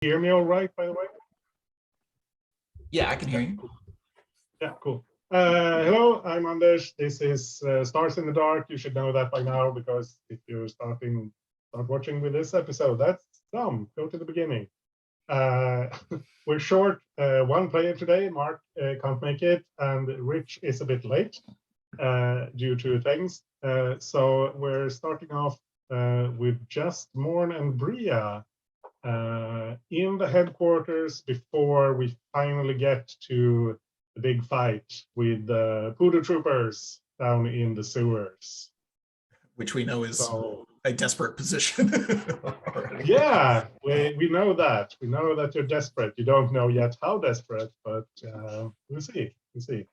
Hear me all right, by the way? Yeah, I can hear you. Yeah, cool. Hello, I'm Anders. This is Stars in the Dark. You should know that by now, because if you're start watching with this episode, that's dumb. Go to the beginning. We're short one player today. Mark can't make it, and Rich is a bit late due to things. So we're starting off with just Morn and Bria in the headquarters before we finally get to the big fight with the Voodoo troopers down in the sewers. Which we know is a desperate position. Yeah, we know that. We know that you're desperate. You don't know yet how desperate, but we'll see. We'll see.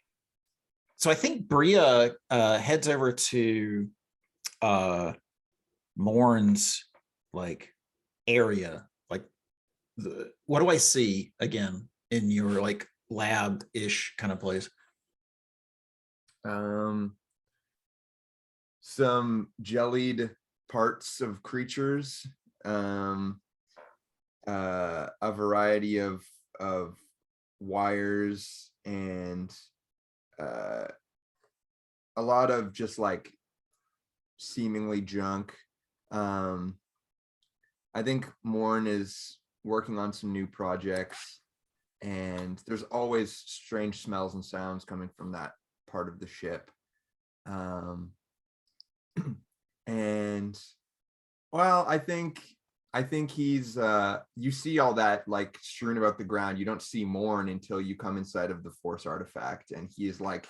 So I think Bria heads over to Morn's like area. Like, what do I see again in your like lab-ish kind of place? Some jellied parts of creatures, a variety of wires, and a lot of just like seemingly junk. I think Morn is working on some new projects, and there's always strange smells and sounds coming from that part of the ship. And well, I think he's you see all that like strewn about the ground. You don't see Morn until you come inside of the Force artifact, and he's like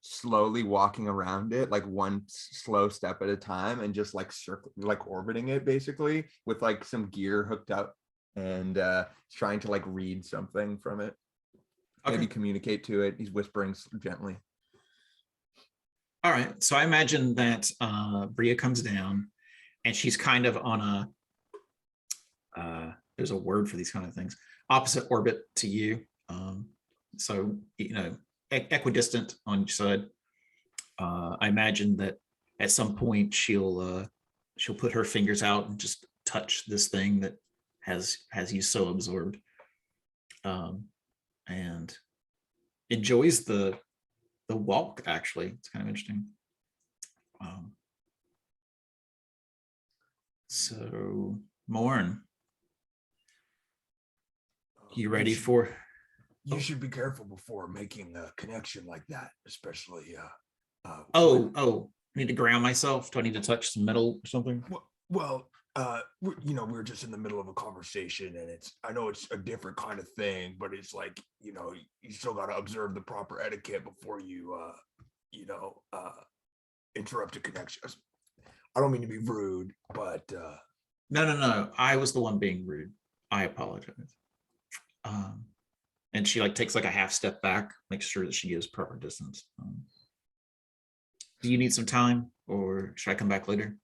slowly walking around it, like one slow step at a time, and just like like orbiting it basically with like some gear hooked up, and trying to like read something from it. Okay. Maybe communicate to it. He's whispering gently. All right, so I imagine that Bria comes down, and she's kind of on a there's a word for these kind of things, opposite orbit to you. So equidistant on each side. I imagine that at some point she'll put her fingers out and just touch this thing that has you so absorbed, and enjoys the walk. Actually, it's kind of interesting. So Morn, you ready for? You should be careful before making a connection like that, especially. I need to ground myself. Do I need to touch some metal or something? Well, we're just in the middle of a conversation, and I know it's a different kind of thing, but it's like, you still got to observe the proper etiquette before you, interrupt a connection. I don't mean to be rude, but No. I was the one being rude. I apologize. And she like takes like a half step back, makes sure that she gives proper distance. Do you need some time, or should I come back later?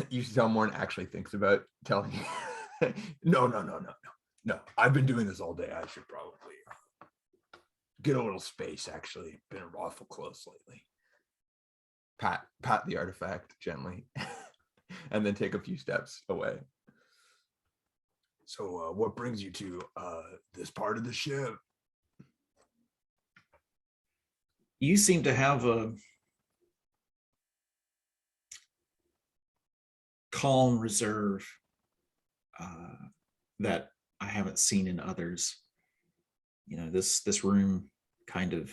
You someone actually thinks about telling you. No. I've been doing this all day. I should probably get a little space. Actually, been awful close lately. Pat the artifact gently, and then take a few steps away. So, what brings you to this part of the ship? You seem to have a calm reserve that I haven't seen in others. This room kind of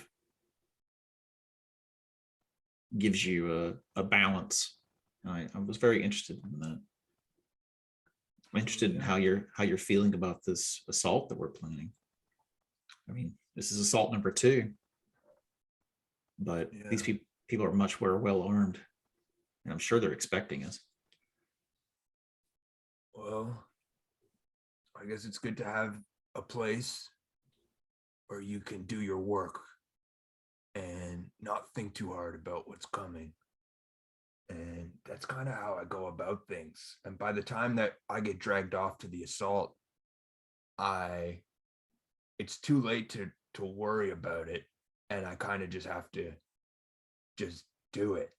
gives you a balance. I was very interested in that. I'm interested in how you're feeling about this assault that we're planning. I mean, this is assault number 2, but these people are much more well armed, and I'm sure they're expecting us. Well, I guess it's good to have a place where you can do your work and not think too hard about what's coming. And that's kind of how I go about things. And by the time that I get dragged off to the assault, it's too late to worry about it. And I kind of just have to just do it.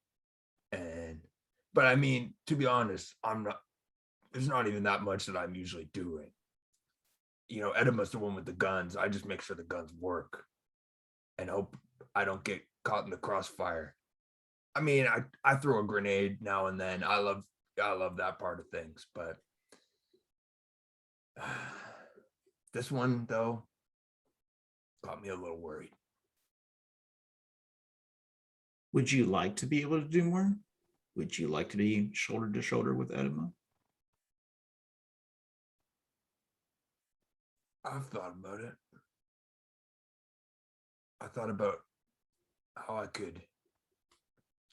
But I mean, to be honest, I'm there's not even that much that I'm usually doing. You know, Edema's the one with the guns. I just make sure the guns work and hope I don't get caught in the crossfire. I mean, I throw a grenade now and then. I love that part of things, but this one though got me a little worried. Would you like to be able to do more? Would you like to be shoulder to shoulder with Edema? I've thought about it. I thought about how I could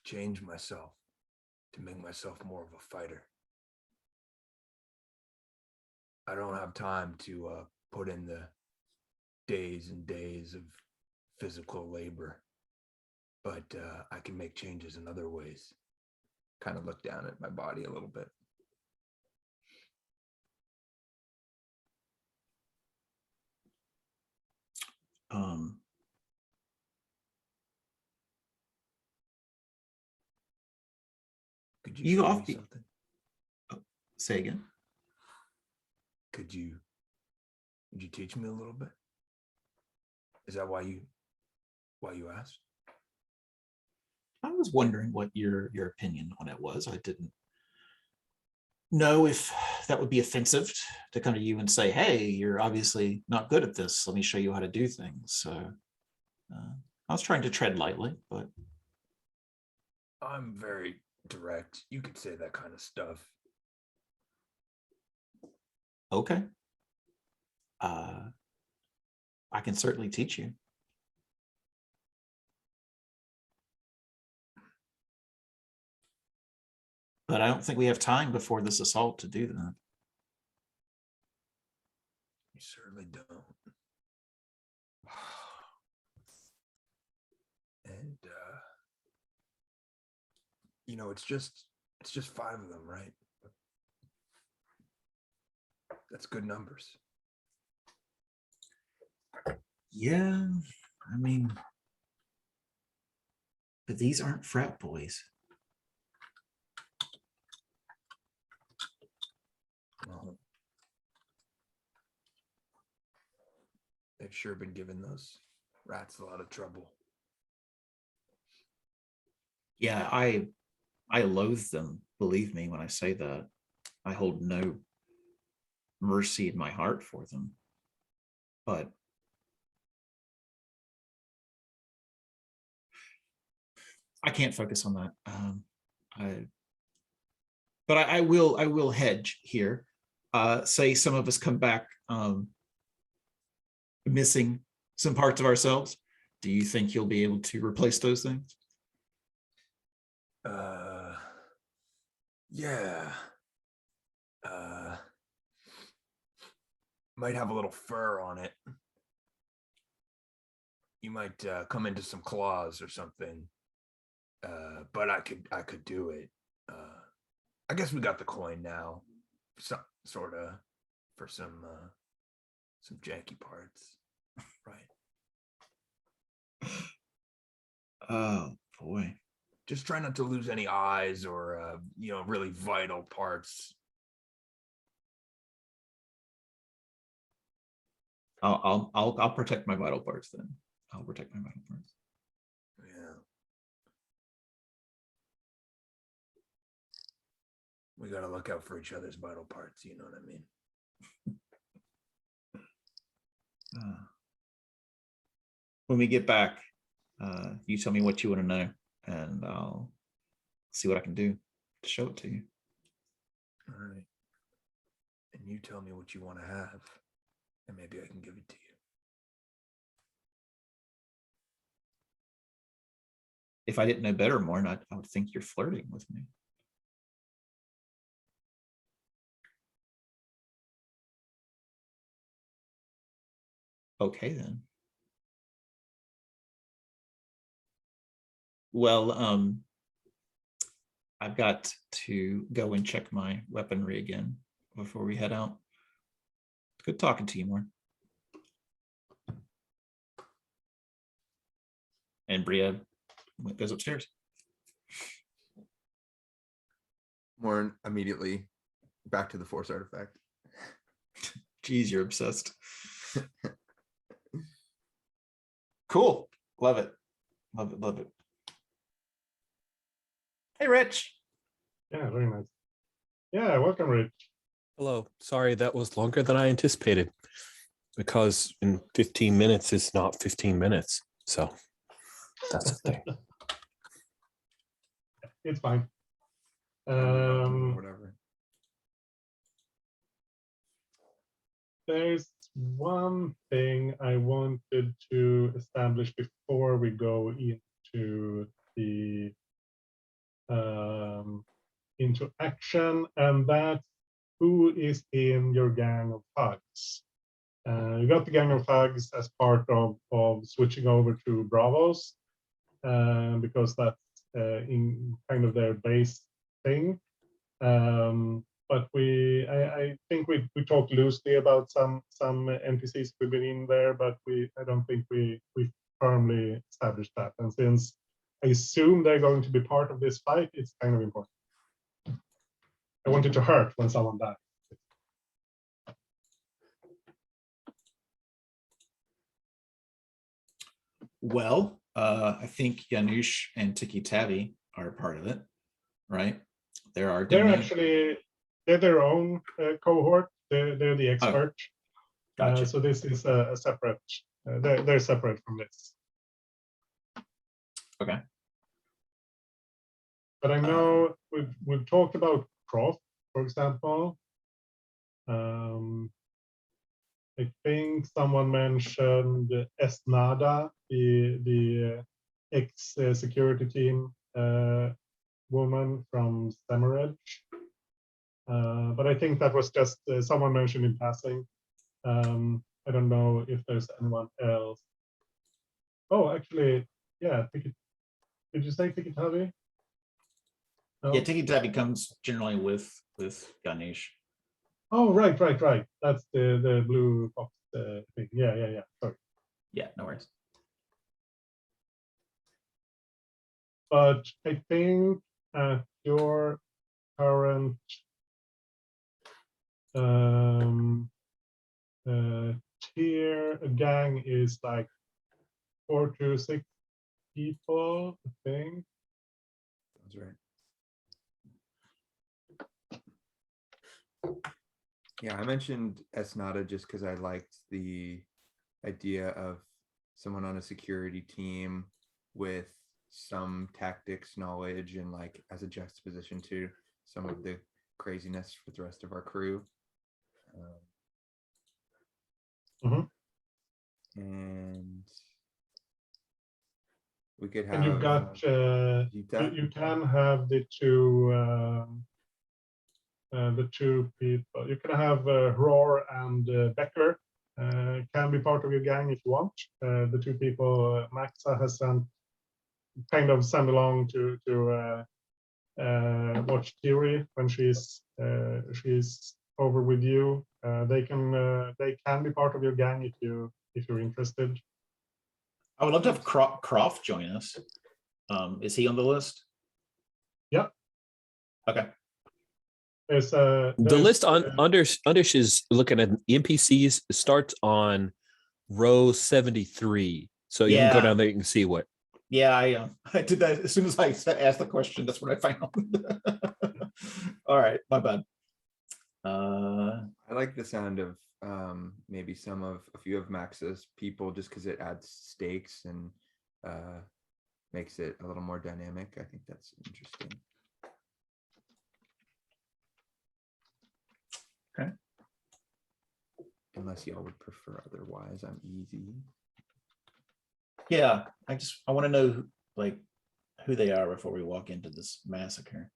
change myself to make myself more of a fighter. I don't have time to put in the days and days of physical labor, but I can make changes in other ways. Kind of look down at my body a little bit. Could you You show off me the- something? Say again. Would you teach me a little bit? Is that why you asked? I was wondering what your opinion on it was. I didn't know if that would be offensive to come to you and say, hey, you're obviously not good at this. Let me show you how to do things. So I was trying to tread lightly, but I'm very direct. You could say that kind of stuff. okay. I can certainly teach you. But I don't think we have time before this assault to do that. You certainly don't. And you know, it's just 5 of them, right? That's good numbers. Yeah, I mean, but these aren't frat boys. Well, they've sure been giving those rats a lot of trouble. Yeah, I loathe them. Believe me when I say that. I hold no mercy in my heart for them. But I can't focus on that. I will hedge here. Say some of us come back missing some parts of ourselves. Do you think you'll be able to replace those things? Yeah. Might have a little fur on it. You might come into some claws or something. But I could do it. I guess we got the coin now. Sort of for some janky parts. Right. Oh boy. Just try not to lose any eyes or you know, really vital parts. I'll protect my vital parts then. I'll protect my vital parts. Yeah. We gotta look out for each other's vital parts, you know what I mean? When we get back, you tell me what you want to know, and I'll see what I can do to show it to you. All right. And you tell me what you want to have, and maybe I can give it to you. If I didn't know better, Morn, I would think you're flirting with me. Okay, then. Well, I've got to go and check my weaponry again before we head out. Good talking to you, Morn. And Bria goes upstairs. Morn immediately back to the Force artifact. Geez, you're obsessed. Cool. Love it. Love it. Love it. Hey, Rich. Yeah, very nice. Yeah, welcome, Rich. Hello. Sorry, that was longer than I anticipated because in 15 minutes is not 15 minutes. So that's the thing. It's fine. Whatever. There's one thing I wanted to establish before we go into the into action, and that's who is in your gang of thugs. You got the gang of thugs as part of switching over to Bravos, because that's in kind of their base thing. But I think we talked loosely about some NPCs we've been in there, but I don't think we firmly established that. And since I assume they're going to be part of this fight, it's kind of important. I want it to hurt when someone dies. Well, I think Janusz and Tiki Tavi are a part of it, right? They're their own cohort. They're the expert. Gotcha. So this is a separate. They're separate from this. Okay. But I know we've talked about Croft, for example. I think someone mentioned Esnada, the ex-security team woman from Semirage. But I think that was just someone mentioned in passing. I don't know if there's anyone else. Oh, actually, yeah. Did you say Tiki Tavi? No? Yeah, Tiki Tavi comes generally with Ganesh. Oh, right. That's the blue fox thing. Yeah. Sorry. Yeah, no worries. But I think your current tier gang is like 4 to 6 people, I think. That's right. Yeah, I mentioned Esnada just because I liked the idea of someone on a security team with some tactics knowledge and like as a juxtaposition to some of the craziness with the rest of our crew. And we could have. And you've got you can have the two people. You can have Roar and Becker can be part of your gang if you want. The two people Maxa has sent along to watch Theory when she's over with you. They can be part of your gang if you're interested. I would love to have Croft join us. Is he on the list? Yeah. Okay. The list on Undersh is looking at NPCs starts on row 73. So you can go down there, you can see what. Yeah, I did that as soon as I asked the question. That's what I found. All right, my bad. I like the sound of maybe a few of Max's people just because it adds stakes and makes it a little more dynamic. I think that's interesting. Okay. Unless y'all would prefer otherwise, I'm easy. Yeah, I want to know who they are before we walk into this massacre.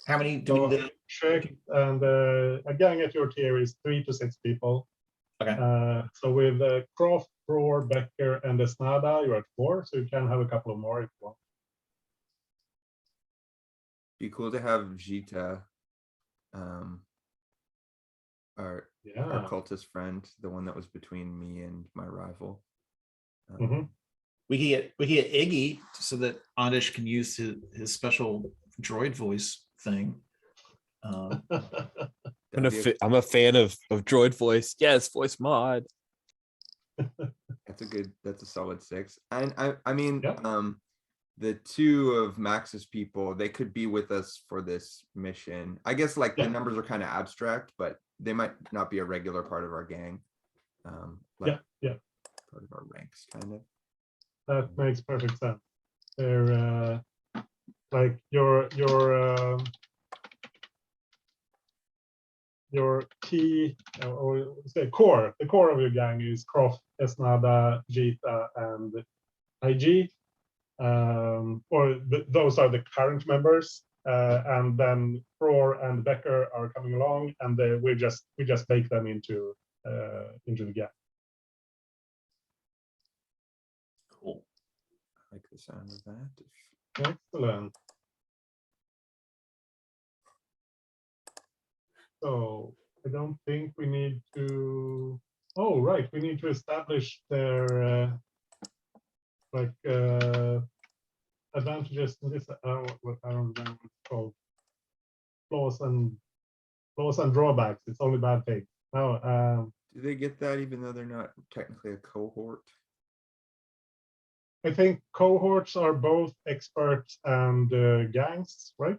How many do we need? Check, and a gang at your tier is 3 to 6 people. Okay. So with Croft, Roar, Becker, and Esnada, you're at 4, so you can have a couple of more if you want. Be cool to have Vjita, our cultist friend, the one that was between me and my rival. We can get Iggy so that Ondish can use his special droid voice thing. That'd be a- I'm a fan of droid voice. Yes, voice mod. that's a solid 6. And I mean, Yeah. the 2 of Max's people, they could be with us for this mission. I guess like the Yeah. numbers are kind of abstract, but they might not be a regular part of our gang. Like Yeah. part of our ranks, kind of. That makes perfect sense. They're like your key or say core. The core of your gang is Croft, Esnada, Jita, and IG. Those are the current members, and then Roar and Becker are coming along, and we just bake them into the gang. Cool. I like the sound of that. Excellent. So I don't think we need to. Oh, right. We need to establish their advantages in this. What I don't remember what it's called. Flaws and drawbacks. It's only bad things. No. Do they get that even though they're not technically a cohort? I think cohorts are both experts and gangs, right?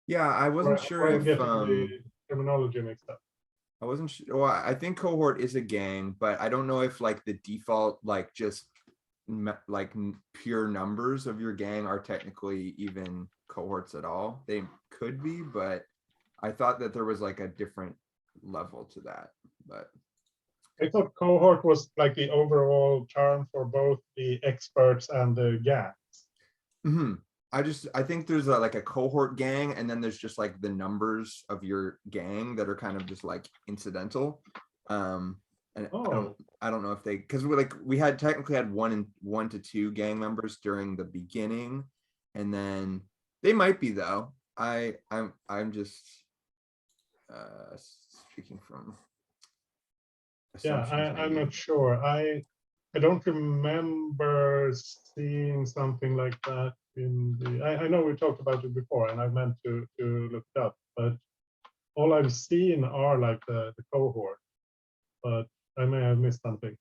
Yeah, I wasn't sure Or I'm if getting the terminology mixed up. I wasn't sure. Well, I think cohort is a gang, but I don't know if like the default, like just pure numbers of your gang are technically even cohorts at all. They could be, but I thought that there was like a different level to that. But I thought cohort was like the overall term for both the experts and the gangs. I think there's like a cohort gang, and then there's just like the numbers of your gang that are kind of just like incidental. And I don't know if they, because we had technically had 1 to 2 gang members during the beginning, and then they might be though. I'm just speaking from. Yeah, I'm not sure. I don't remember seeing something like that in the. I know we talked about it before, and I meant to look it up, but all I've seen are like the cohort, but I may have missed something.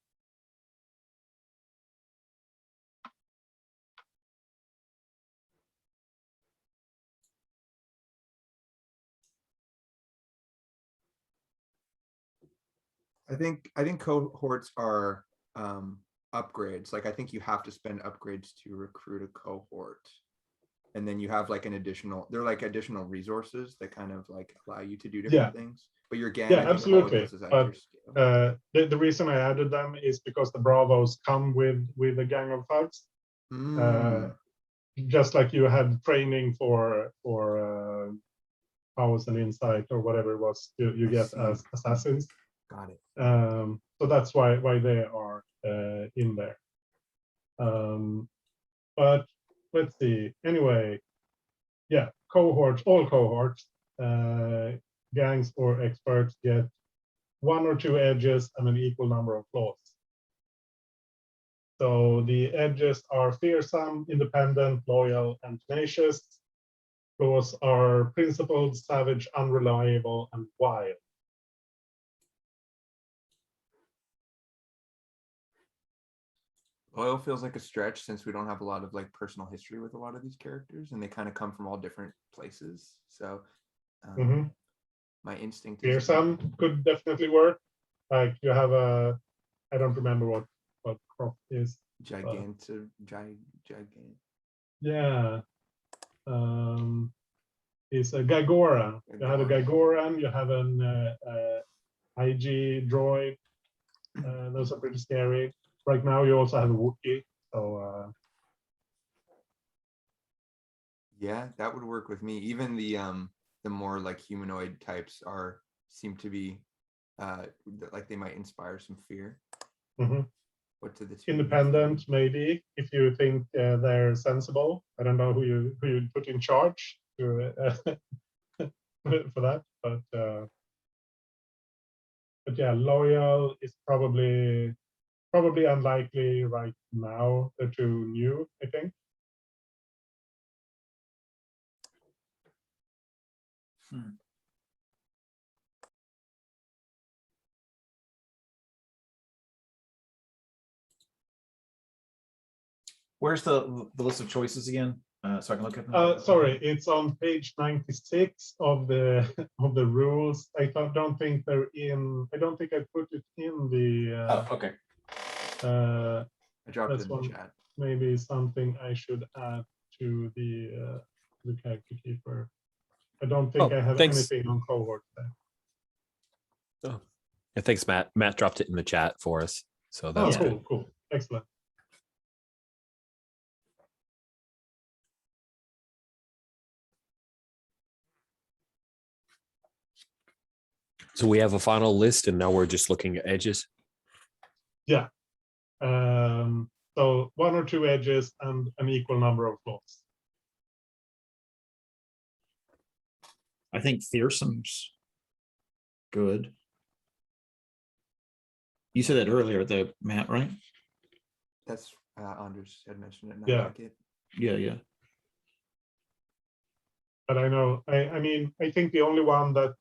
I think cohorts are upgrades. Like I think you have to spend upgrades to recruit a cohort. And then you have like they're like additional resources that kind of like allow you to do different things. But your gang, Yeah, I think absolutely. all of this is at your scale. The reason I added them is because the Bravos come with a gang of thugs. Just like you had training for powers and insight or whatever it was you get as assassins. Got it. So that's why they are in there. But let's see. Anyway, yeah, all cohorts, gangs or experts get 1 or 2 edges and an equal number of flaws. So the edges are fearsome, independent, loyal, and tenacious. Flaws are principled, savage, unreliable, and wild. Loyal feels like a stretch since we don't have a lot of like personal history with a lot of these characters, and they kind of come from all different places. So my instinct is Fearsome could definitely work. Like you have I don't remember what Croft is. gigant. Yeah. Is a Gaigoran. You have a Gaigoran, you have an IG droid. Those are pretty scary. Right now, you also have a Wookiee. So yeah, that would work with me. Even the more like humanoid types seem to be like they might inspire some fear. What to the independent, maybe, if you think they're sensible. I don't know who you put in charge to, for that, but yeah, loyal is probably unlikely right now. They're too new, I think. Where's the list of choices again? So I can look at them. Sorry, it's on page 96 of the of the rules. Don't think they're in. I don't think I put it in the. Okay. I dropped it That's in the one. chat. Maybe something I should add to the character keeper. I don't think I have thanks. anything on cohort there. Oh, yeah, thanks, Matt. Matt dropped it in the chat for us. So that Oh, was cool, good. cool, excellent. So we have a final list, and now we're just looking at edges. Yeah. So 1 or 2 edges and an equal number of flaws. I think fearsome's good. You said that earlier, the Matt, right? That's Anders had mentioned it. And Yeah. I like it. Yeah. But I know, I mean, I think the only one that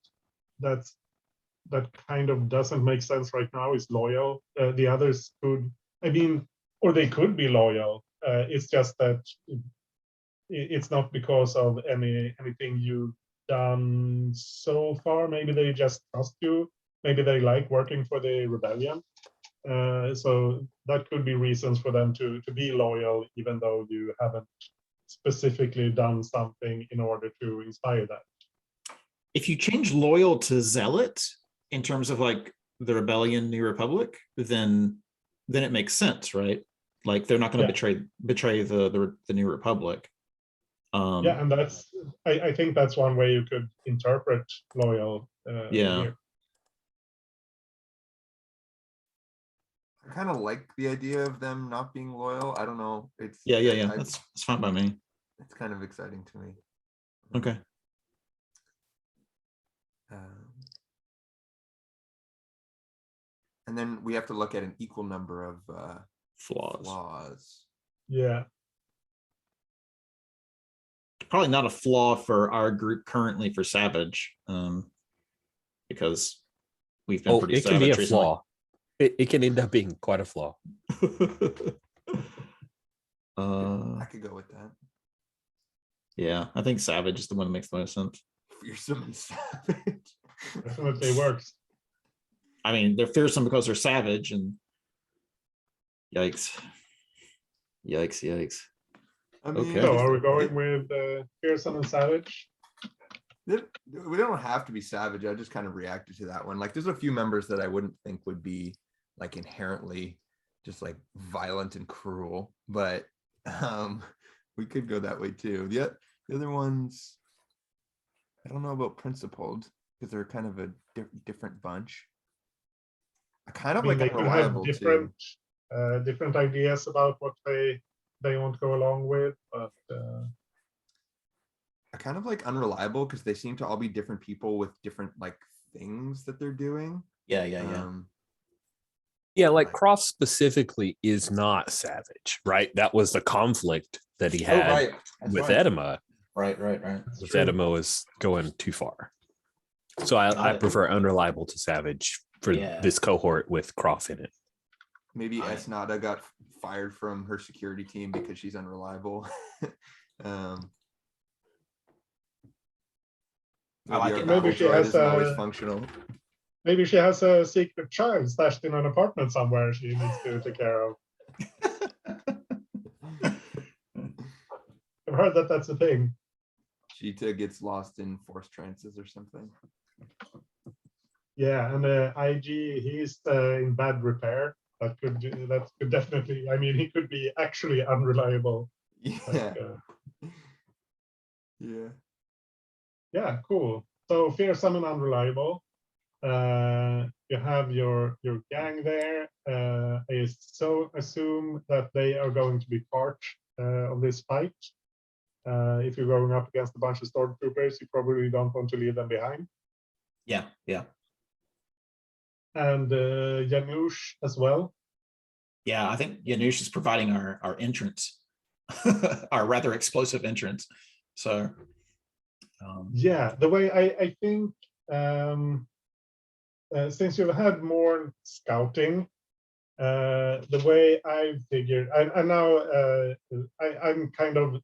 kind of doesn't make sense right now is loyal. The others could, I mean, or they could be loyal. It's just that it's not because of anything you've done so far. Maybe they just trust you. Maybe they like working for the rebellion. So that could be reasons for them to be loyal, even though you haven't specifically done something in order to inspire that. If you change loyal to zealot in terms of like the rebellion, New Republic, then it makes sense, right? Like they're not going to betray the New Republic. Yeah, and that's I think that's one way you could interpret loyal. Here. I kind of like the idea of them not being loyal. I don't know. It's yeah. That's fine by me. It's kind of exciting to me. Okay. And then we have to look at an equal number of flaws. Yeah. Probably not a flaw for our group currently for Savage, because we've been pretty it savage can be a recently. flaw. It can end up being quite a flaw. I could go with that. Yeah, I think Savage is the one that makes the most sense. Fearsome and savage. Definitely works. I mean, they're fearsome because they're savage, and yikes. I mean, Okay. So are we going with fearsome and savage? We don't have to be savage. I just kind of reacted to that one. Like there's a few members that I wouldn't think would be like inherently just like violent and cruel, but we could go that way too. The other ones, I don't know about principled because they're kind of a different bunch. I kind of like they could have different ideas about what they won't go along with, but I kind of like unreliable because they seem to all be different people with different like things that they're doing. Yeah. Yeah, like Croft specifically is not savage, right? That was the conflict that he had with Edema. Right. With Edema was going too far. So I prefer unreliable to savage for this cohort with Croft in it. Maybe Esnada got fired from her security team because she's unreliable. I like it. Maybe she has always functional. Maybe she has a secret child stashed in an apartment somewhere she needs to take care of. I've heard that that's a thing. Cheetah gets lost in force trances or something. Yeah, and IG, he's in bad repair. That could definitely. I mean, he could be actually unreliable. Yeah. Yeah, cool. So fearsome and unreliable. You have your gang there. I so assume that they are going to be part of this fight. If you're going up against a bunch of stormtroopers, you probably don't want to leave them behind. Yeah. And Janusz as well. Yeah, I think Janusz is providing our entrance, our rather explosive entrance. So Yeah, the way I think, since you've had more scouting, the way I figured, I now I'm kind of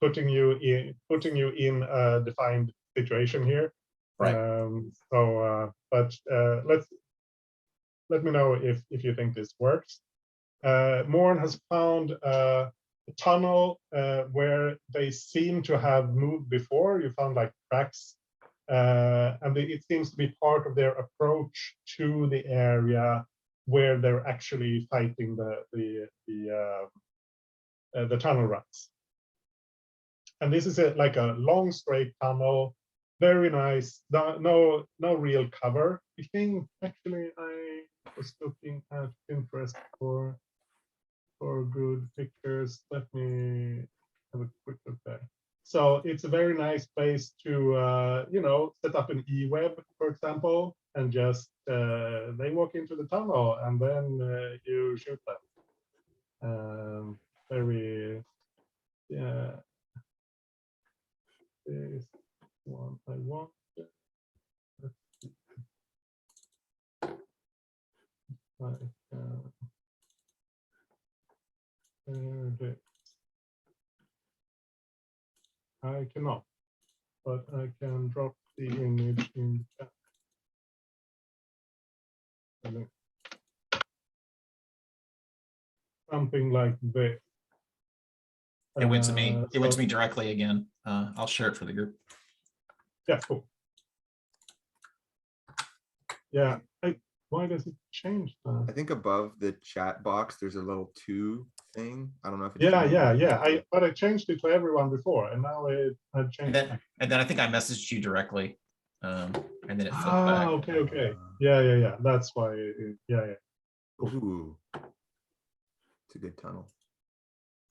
putting you in a defined situation here. Right. But let me know if you think this works. Morn has found a tunnel where they seem to have moved before. You found like cracks, and it seems to be part of their approach to the area where they're actually fighting the tunnel rats. And this is like a long straight tunnel, very nice. No real cover. I think actually I was looking at Pinterest for good pictures. Let me have a quick look there. So it's a very nice place to set up an e-web, for example, and just they walk into the tunnel and then you shoot them. Very this one I want. I cannot, but I can drop the image in chat. Something like this. It went to me. It went to So- me directly again. I'll share it for the group. Yeah, cool. Yeah, why does it change that? I think above the chat box, there's a little 2 thing. I don't know if it's Yeah, changed. but I changed it to everyone before, and now it had And changed. then I think I messaged you directly, and then it flipped Ah, back. okay. Yeah. That's why. Yeah. Ooh. It's a good tunnel.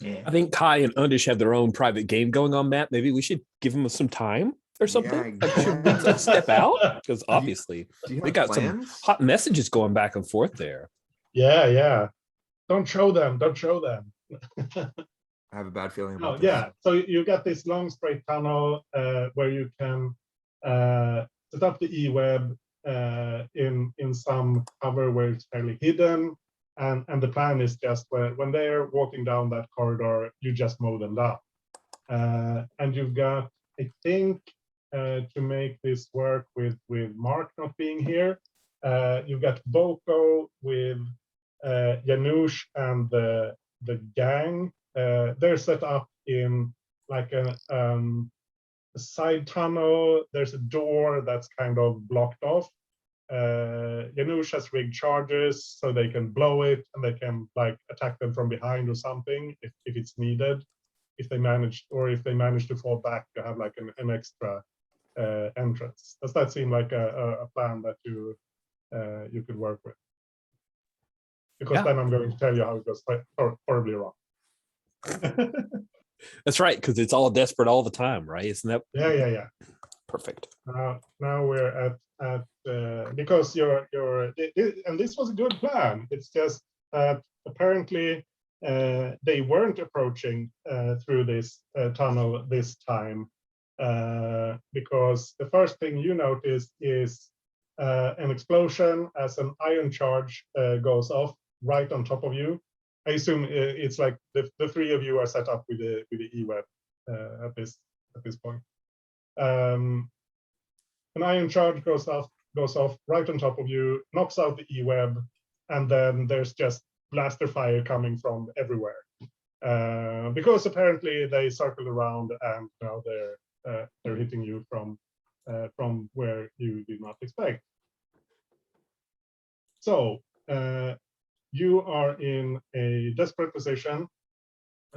Yeah. I think Kai and Undish have their own private game going on, Matt. Maybe we should give them some time or something. Yeah, Like, should yeah. we step out? Because obviously Do you they have got some plans? hot messages going back and forth there. Yeah. Don't show them. I have a bad feeling Oh, about this. yeah. So you got this long straight tunnel where you can set up the e-web in some cover where it's fairly hidden, and the plan is just when they're walking down that corridor, you just mow them down. And you've got, I think, to make this work with Mark not being here, you've got Boko with Janusz and the gang. They're set up in like a side tunnel. There's a door that's kind of blocked off. Janusz has rigged charges so they can blow it and they can like attack them from behind or something if it's needed. If they manage to fall back, to have like an extra entrance. Does that seem like a plan that you could work with? Because then I'm going to tell you how it goes horribly wrong. That's right, because it's all desperate all the time, right? Isn't that Yeah. perfect? Now we're at because you're and this was a good plan. It's just that apparently they weren't approaching through this tunnel this time because the first thing you notice is an explosion as an ion charge goes off right on top of you. I assume it's like the 3 of you are set up with the e-web at this point. An ion charge goes off right on top of you, knocks out the e-web, and then there's just blaster fire coming from everywhere. Because apparently they circled around and now they're hitting you from where you did not expect. So you are in a desperate position.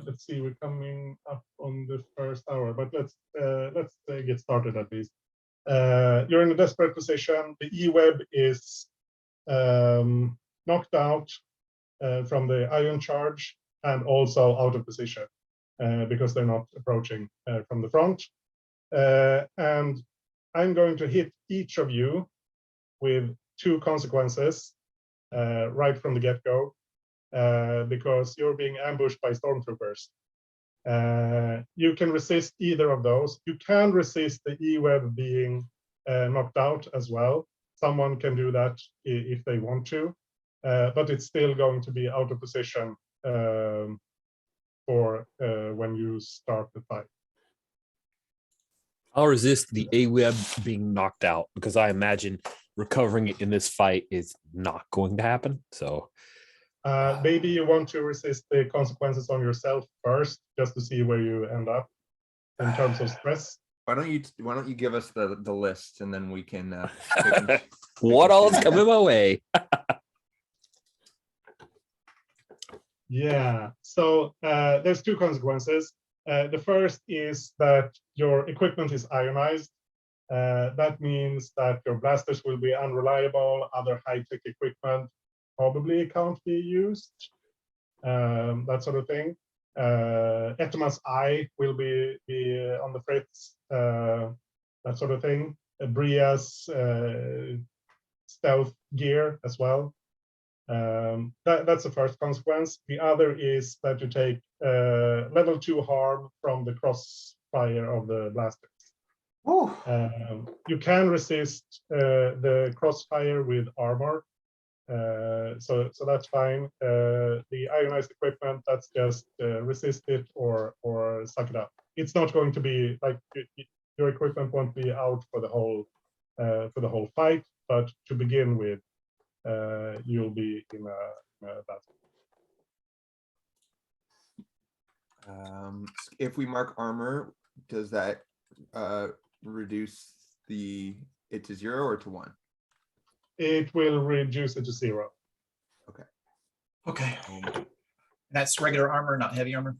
Let's see, we're coming up on the first hour, but let's get started at least. You're in a desperate position. The e-web is knocked out from the ion charge and also out of position because they're not approaching from the front. And I'm going to hit each of you with 2 consequences right from the get-go because you're being ambushed by stormtroopers. You can resist either of those. You can resist the E-web being knocked out as well. Someone can do that if they want to, but it's still going to be out of position for when you start the fight. I'll resist the A-web being knocked out because I imagine recovering it in this fight is not going to happen. So maybe you want to resist the consequences on yourself first, just to see where you end up in terms of stress. Why don't you give us the list, and then we can what all is coming my way? Yeah, so there's two consequences. The first is that your equipment is ionized. That means that your blasters will be unreliable, other high-tech equipment probably can't be used, that sort of thing. Etoma's eye will be on the fritz, that sort of thing. Bria's stealth gear as well. That's the first consequence. The other is that you take level 2 harm from the crossfire of the blasters. You can resist the crossfire with armor, so that's fine. The ionized equipment, that's just resist it or suck it up. It's not going to be like your equipment won't be out for the whole fight, but to begin with, you'll be in a battle. If we mark armor, does that reduce it to 0 or to 1? It will reduce it to 0. Okay. That's regular armor, not heavy armor.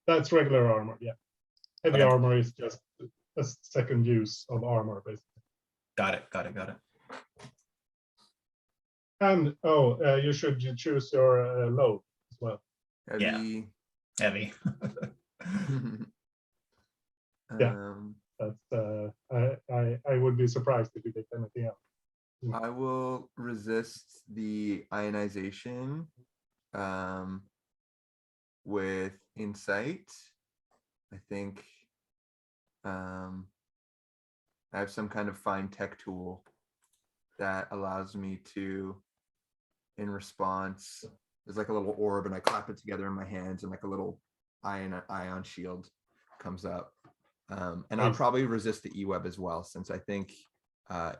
That's regular armor, yeah. Heavy Okay. armor is just a second use of armor, basically. Got it. And you should choose your load as well. Heavy. Heavy. Yeah. That's I would be surprised if you did anything else. I will resist the ionization with insight. I think I have some kind of fine tech tool that allows me to, in response, there's like a little orb and I clap it together in my hands and like a little ion shield comes up. And I'll probably resist the E-web as well, since I think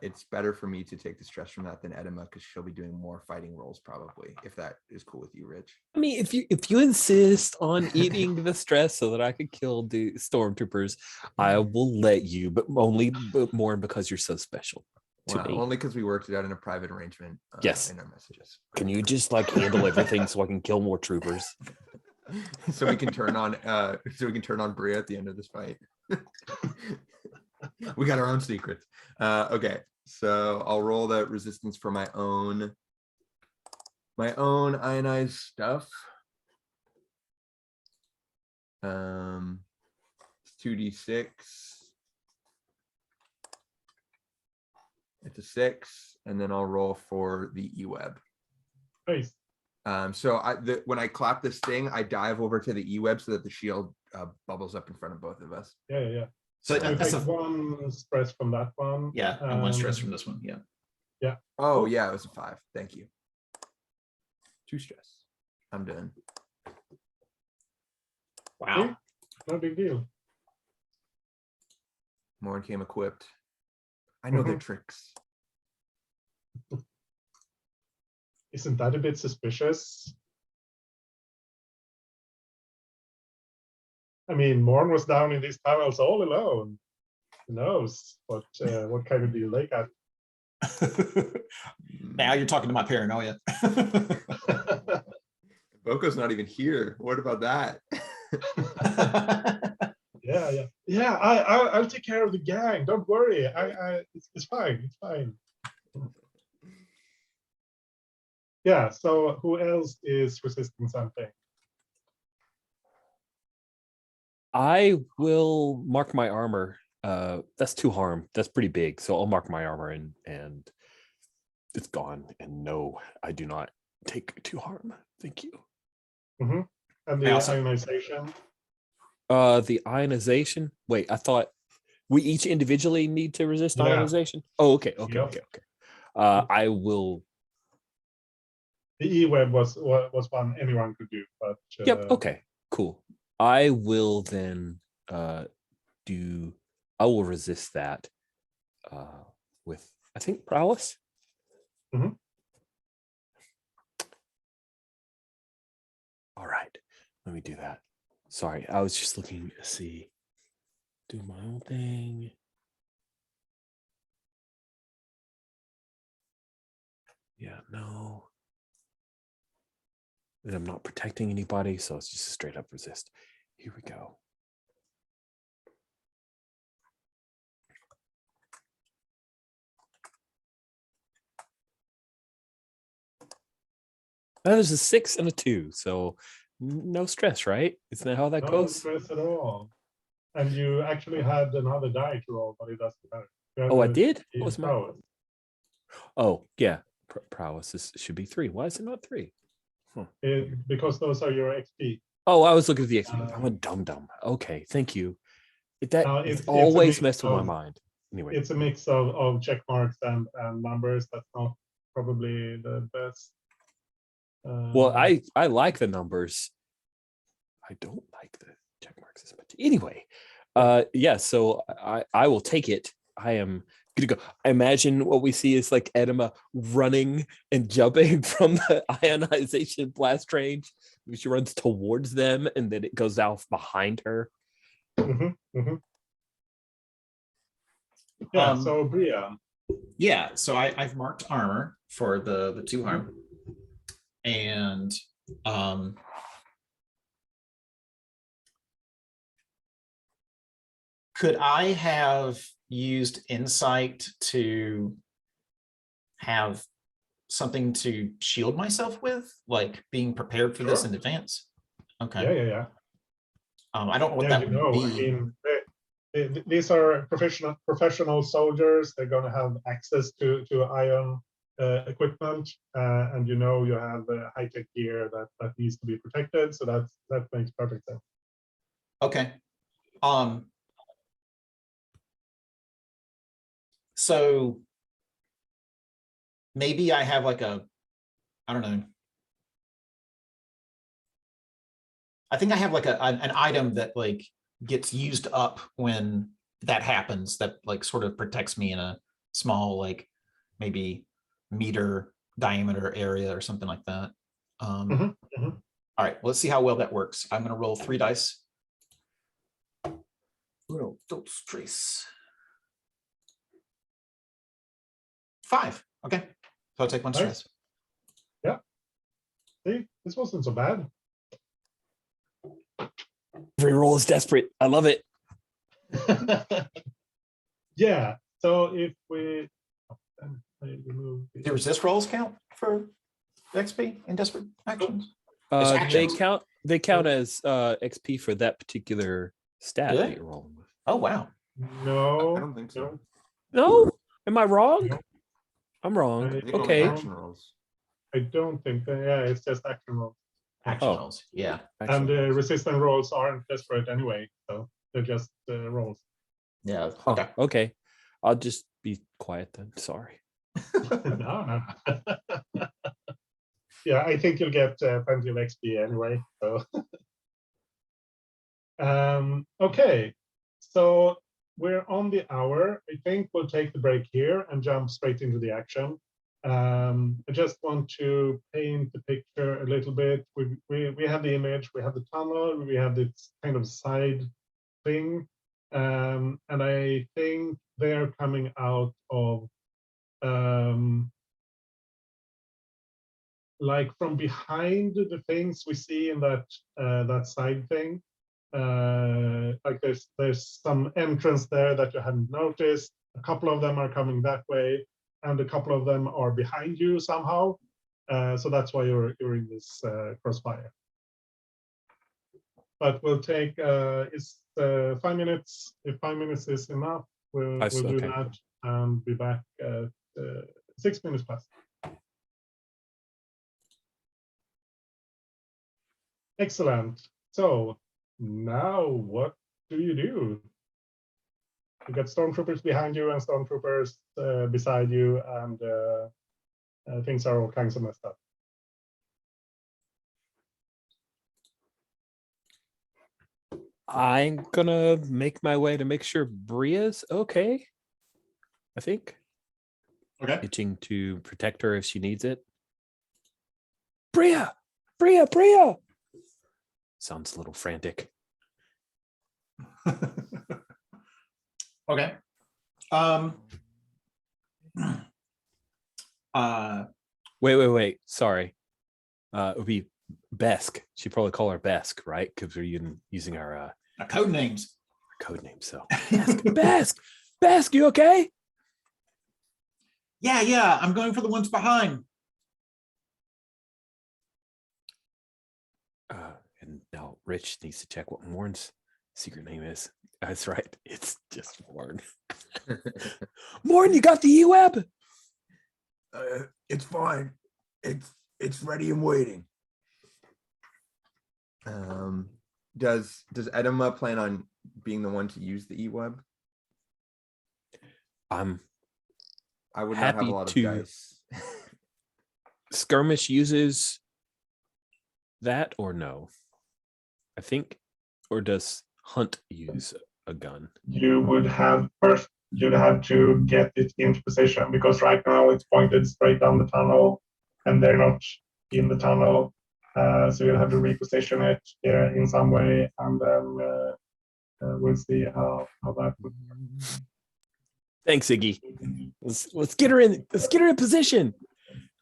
it's better for me to take the stress from that than Edema, because she'll be doing more fighting rolls probably, if that is cool with you, Rich. I mean, if you insist on eating the stress so that I could kill the stormtroopers, I will let you, but more because you're so special to me. Only because we worked it out in a private arrangement. Yes. In our messages. Can you just like handle everything so I can kill more troopers? So we can turn on Bria at the end of this fight. We got our own secrets. Okay, so I'll roll that resistance for my own ionized stuff. It's 2d6. It's a 6, and then I'll roll for the E-web. Nice. So when I clap this thing, I dive over to the E-web so that the shield bubbles up in front of both of us. Yeah. So You that's take 1 stress from that one. and 1 stress from this one. Yeah. Oh yeah, it was a 5. Thank you. 2 stress. I'm done. Wow. Okay. No big deal. Morn came equipped. I know their tricks. Isn't that a bit suspicious? I mean, Morn was down in these tunnels all alone. Who knows what kind of deal they got? Now you're talking to my paranoia. Boko's not even here. What about that? Yeah. I'll take care of the gang. Don't worry. It's fine. It's fine. Yeah. So who else is resisting something? I will mark my armor. That's 2 harm. That's pretty big. So I'll mark my armor and it's gone. And no, I do not take 2 harm. Thank you. And the ionization. The ionization. Wait, I thought we each individually need to resist ionization. Oh, okay. I will. The E-web was one anyone could do, but Yep. Okay. Cool. I will then do. I will resist that with, I think, prowess. Mhm. All right. Let me do that. Sorry, I was just looking to see. Do my own thing. Yeah, no. And I'm not protecting anybody, so it's just a straight up resist. Here we go. Now there's a 6 and a 2, so no stress, right? Isn't that how that no goes? stress at all. And you actually had another die to roll, but it doesn't matter. Oh, I did? What was my? Prowess. Oh, yeah. Prowess should be 3. Why is it not 3? Because those are your XP. Oh, I was looking at the XP. I'm a dum-dum. Okay, thank you. That it's always messed with my mind. Anyway. It's a mix of check marks and numbers. That's not probably the best. Well, I like the numbers. I don't like the check marks as much. Anyway, yeah, so I will take it. I am gonna go. I imagine what we see is like Enema running and jumping from the ionization blast range. She runs towards them and then it goes out behind her. Yeah, so Bria. Yeah, so I've marked armor for the 2 harm. And could I have used insight to have something to shield myself with, like being prepared for this in advance? Okay. Yeah. I don't know what that would be. I mean, these are professional soldiers. They're going to have access to ion equipment, and you have high-tech gear that needs to be protected. So that makes perfect sense. Okay. So maybe I have like I don't know. I think I have like an item that like gets used up when that happens, that like sort of protects me in a small, like maybe meter diameter area or something like that. All right, let's see how well that works. I'm going to roll 3 dice. Uno, dos, tres. 5. Okay, so I'll take 1 stress. Yeah. See, this wasn't so bad. Every roll is desperate. I love it. Yeah. So if we remove Do resist rolls count for XP in desperate actions? They count as XP for that particular stat that you're rolling with. Oh wow. No, I don't think so. No, am I wrong? No. I'm wrong. I think Okay. only action rolls. I don't think that. Yeah, it's just action rolls. Action rolls. Yeah. And the resistant rolls aren't desperate anyway, so they're just rolls. Yeah. Okay. Okay. I'll just be quiet then. Sorry. No. Yeah, I think you'll get plenty of XP anyway. So, okay. So we're on the hour. I think we'll take the break here and jump straight into the action. I just want to paint the picture a little bit. We have the image, we have the tunnel, we have this kind of side thing, and I think they're coming out of like from behind the things we see in that side thing. Like there's some entrance there that you hadn't noticed. A couple of them are coming that way, and a couple of them are behind you somehow. So that's why you're in this crossfire. But we'll take it's 5 minutes. If 5 minutes is enough, we'll do that and be back at 6 minutes past. Excellent. So now what do you do? You got stormtroopers behind you and stormtroopers beside you, and things are all kinds of messed up. I'm gonna make my way to make sure Bria's okay. I think. Okay. Itching to protect her if she needs it. Bria! Bria! Bria! Sounds a little frantic. Okay. Wait. Sorry. It would be Besk. She'd probably call her Besk, right? Because we're using our code names. code name. So Besk, you okay? Yeah. I'm going for the ones behind. And now Rich needs to check what Morn's secret name is. That's right. It's just Morn. Morn, you got the E-Web? It's fine. It's ready and waiting. Does Edema plan on being the one to use the E-Web? I would not have happy a lot of to- dice. Skirmish uses that or no? I think, or does Hunt use a gun? You would have first. You'd have to get it into position because right now it's pointed straight down the tunnel, and they're not in the tunnel. So you'll have to reposition it in some way, and then we'll see how that would. Thanks, Iggy. Let's get her in. Let's get her in position.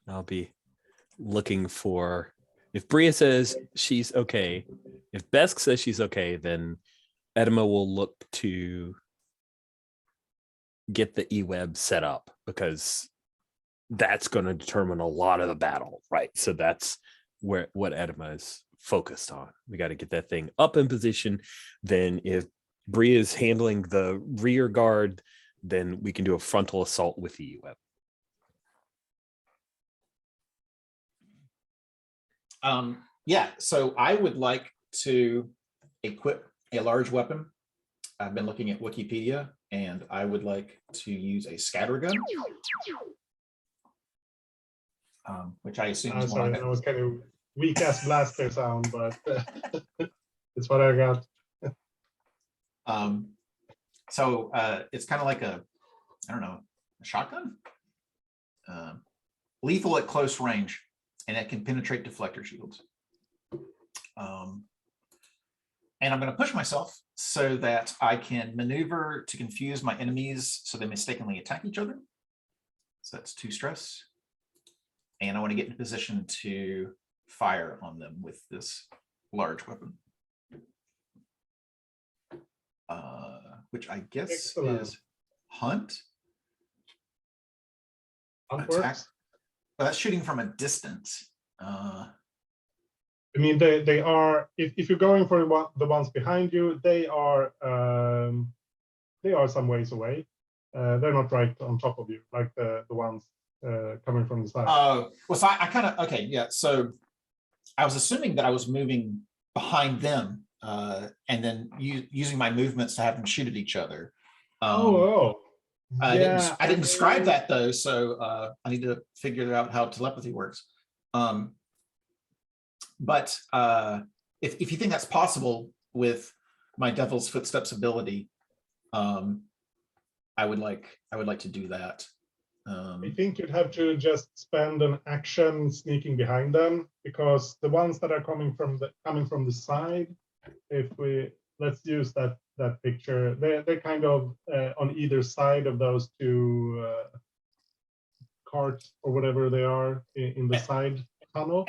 I'll be looking for. If Bria says she's okay, if Besk says she's okay, then Edema will look to get the E-Web set up because that's going to determine a lot of the battle, right? So that's what Edema is focused on. We got to get that thing up in position. Then if Bria is handling the rear guard, then we can do a frontal assault with the E-Web. Yeah, so I would like to equip a large weapon. I've been looking at Wikipedia, and I would like to use a scattergun, which I assume is Sorry, that was kind of weak ass blaster sound, but it's what I got. So it's kind of like a shotgun, lethal at close range, and it can penetrate deflector shields. And I'm going to push myself so that I can maneuver to confuse my enemies so they mistakenly attack each other. So that's 2 stress. And I want to get in a position to fire on them with this large weapon. Which I guess Excellent. is Hunt. Hunt Attack. works. Well, that's shooting from a distance. I mean, they are. If you're going for the ones behind you, they are some ways away. They're not right on top of you, like the ones coming from the side. Oh, well, so I kind of, okay, yeah. So I was assuming that I was moving behind them and then using my movements to have them shoot at each other. Yeah, I didn't describe that though, so I need to figure out how telepathy works. But if you think that's possible with my Devil's Footsteps ability, I would like to do that. I think you'd have to just spend an action sneaking behind them, because the ones that are coming from the side, let's use that picture, they're kind of on either side of those 2 carts or whatever they are in the side tunnel.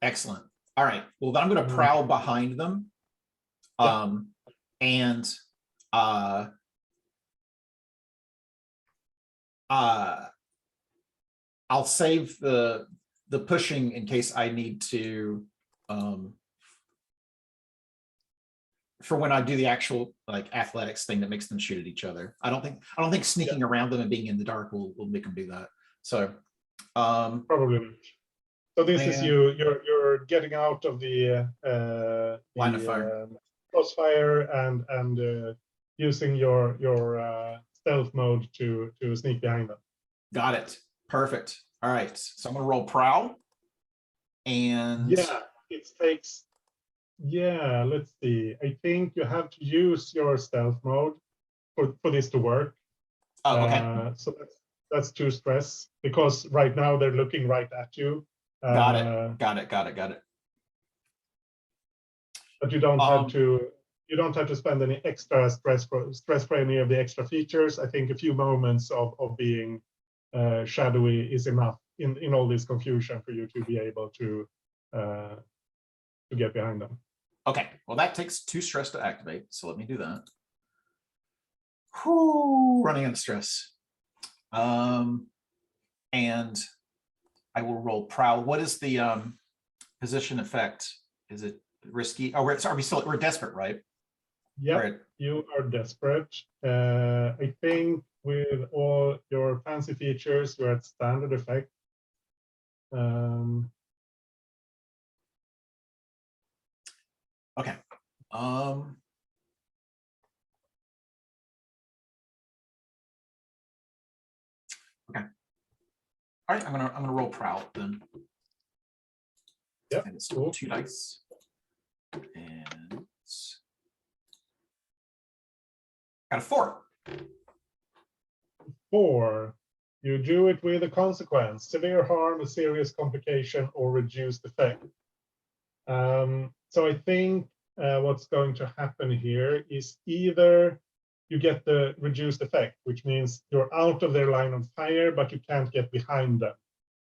Excellent. All right. Well, then I'm going to prowl behind them, and I'll save the pushing in case I need to, for when I do the actual like athletics thing that makes them shoot at each other. I don't think sneaking around them and being in the dark will make them do that. So Probably not. So this is Man. you're getting out of the Line of fire. crossfire and using your stealth mode to sneak behind them. Got it. Perfect. All right. So I'm gonna roll prowl. And Yeah, it takes. Yeah, let's see. I think you have to use your stealth mode for this to work. oh, okay. So that's 2 stress because right now they're looking right at you. Got it. Got it. Got it. Got it. But you don't Um, have to spend any extra stress for any of the extra features. I think a few moments of being shadowy is enough in all this confusion for you to be able to get behind them. Okay, well, that takes 2 stress to activate, so let me do that. Whew, running out of stress. And I will roll prowl. What is the position effect? Is it risky? Oh, we're desperate, right? Yeah, Right. you are desperate. I think with all your fancy features, you're at standard effect. Okay. Okay. All right, I'm gonna roll prowl then. Yep, And it's cool. 2 dice. And it's got a 4. 4. You do it with a consequence: severe harm, a serious complication, or reduced effect. So I think what's going to happen here is either you get the reduced effect, which means you're out of their line of fire, but you can't get behind them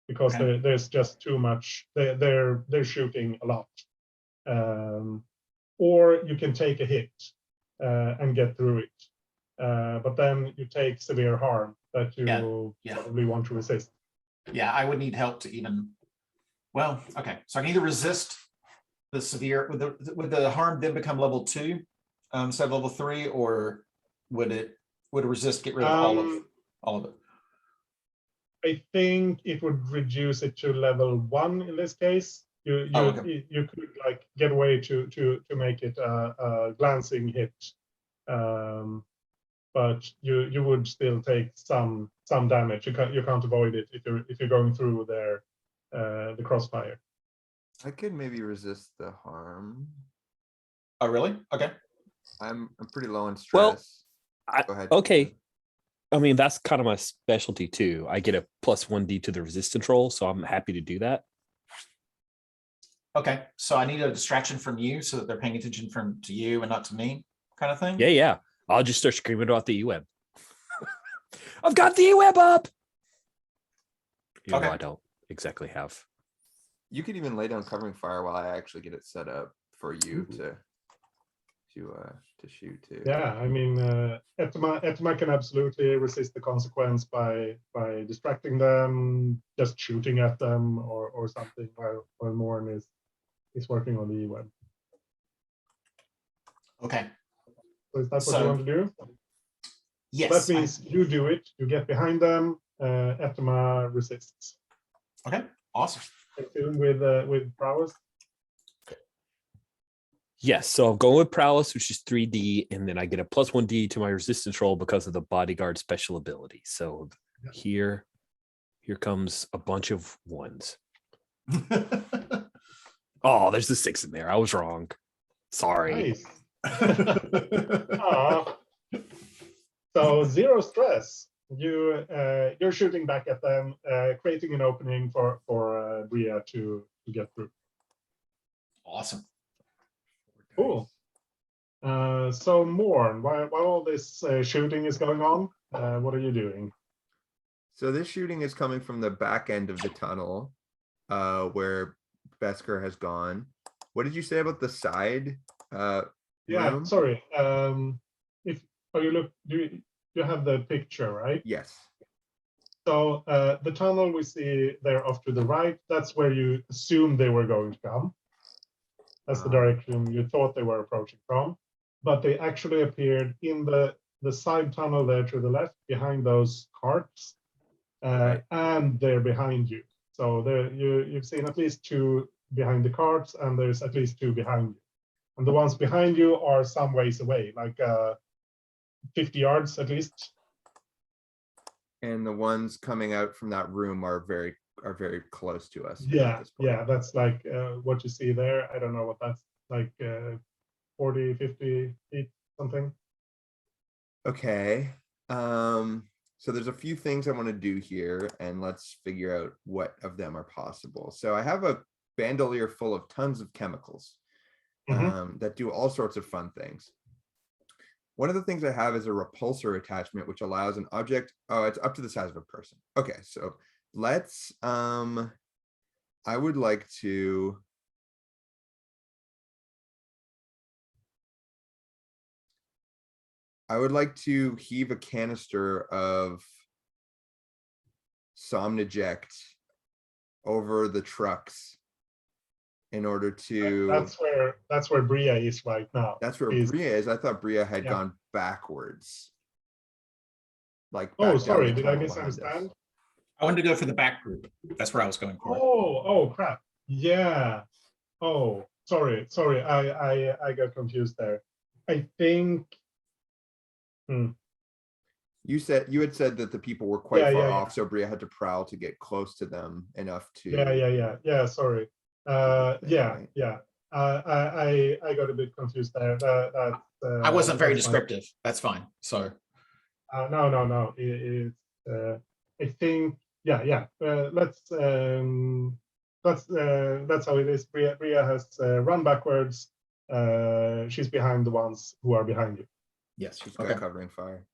because Okay. there's just too much. They're shooting a lot, or you can take a hit and get through it, but then you take severe harm that you Yeah. probably want to resist. Yeah, I would need help to even. Well, okay, so I can either resist the severe would the harm then become level 2 instead of level 3, or would it resist get rid of all of it? I think it would reduce it to level 1 in this case. You okay. you could like get away to make it a glancing hit, but you would still take some damage. You can't avoid it if you're going through the crossfire. I could maybe resist the harm. Oh, really? Okay. I'm pretty low on Well, stress. Go ahead. Okay. I mean, that's kind of my specialty too. I get a +1d to the resistance roll, so I'm happy to do that. Okay, so I need a distraction from you so that they're paying attention to you and not to me, kind of thing. Yeah. I'll just start screaming about the E-web. I've got the E-web up. Even though I don't exactly have. You could even lay down covering fire while I actually get it set up for you to shoot too. Yeah, I mean, Etma can absolutely resist the consequence by distracting them, just shooting at them, or something while Morn is working on the E-web. Okay. So is that what you want to do? Yes. That means you do it. You get behind them. Etma resists. Okay. Awesome. With prowess. Yes, so I'm going with prowess, which is 3d, and then I get a +1d to my resistance roll because of the bodyguard special ability. So here comes a bunch of 1s. Oh, there's the 6 in there. I was wrong. Sorry. Nice. So 0 stress. You're shooting back at them, creating an opening for Bria to get through. Awesome. Cool. So Morn, while all this shooting is going on, what are you doing? So this shooting is coming from the back end of the tunnel, where Besker has gone. What did you say about the side? Yeah, room? sorry. Do you have the picture, right? Yes. So the tunnel we see there off to the right, that's where you assumed they were going to come. That's the direction you thought they were approaching from. But they actually appeared in the side tunnel there to the left, behind those carts, Right. and they're behind you. So you've seen at least 2 behind the carts, and there's at least 2 behind you. And the ones behind you are some ways away, like 50 yards at least. And the ones coming out from that room are very close to us. at Yeah, this point. yeah, that's like what you see there. I don't know what that's like, 40, 50 feet, something. Okay. So there's a few things I want to do here, and let's figure out what of them are possible. So I have a bandolier full of tons of chemicals that do all sorts of fun things. One of the things I have is a repulsor attachment, which allows an object. Oh, it's up to the size of a person. Okay, so let's I would like to heave a canister of Somniject over the trucks in order to. That's where Bria is right now. That's where She's- Bria is. I thought Bria had Yeah. gone backwards. Like, Oh, back down sorry, the did I tunnel behind us. misunderstand? I wanted to go for the back group. That's where I was going for. Oh, crap. Yeah. Oh, sorry. I got confused there. I think. You had said that the people were quite Yeah, far yeah, off, so Bria had to prowl to get close to them enough to. Yeah. Sorry. that thing, Yeah. right? I got a bit confused there. I wasn't very that's fine. descriptive. That's fine. So No. I think. Yeah. That's how it is. Bria has run backwards. She's behind the ones who are behind you. yes. She's got Okay. covering fire.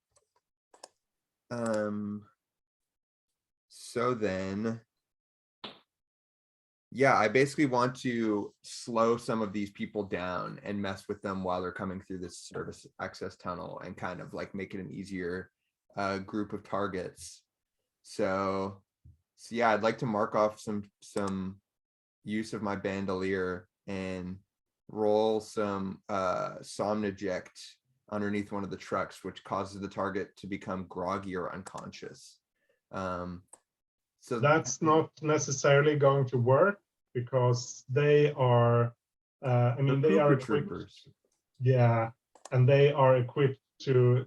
So then, yeah, I basically want to slow some of these people down and mess with them while they're coming through this service access tunnel, and kind of like make it an easier group of targets. So yeah, I'd like to mark off some use of my bandolier and roll some Somniject underneath one of the trucks, which causes the target to become groggy or unconscious. So That's not necessarily going to work because they are. They are equipped. troopers. Yeah, and they are equipped to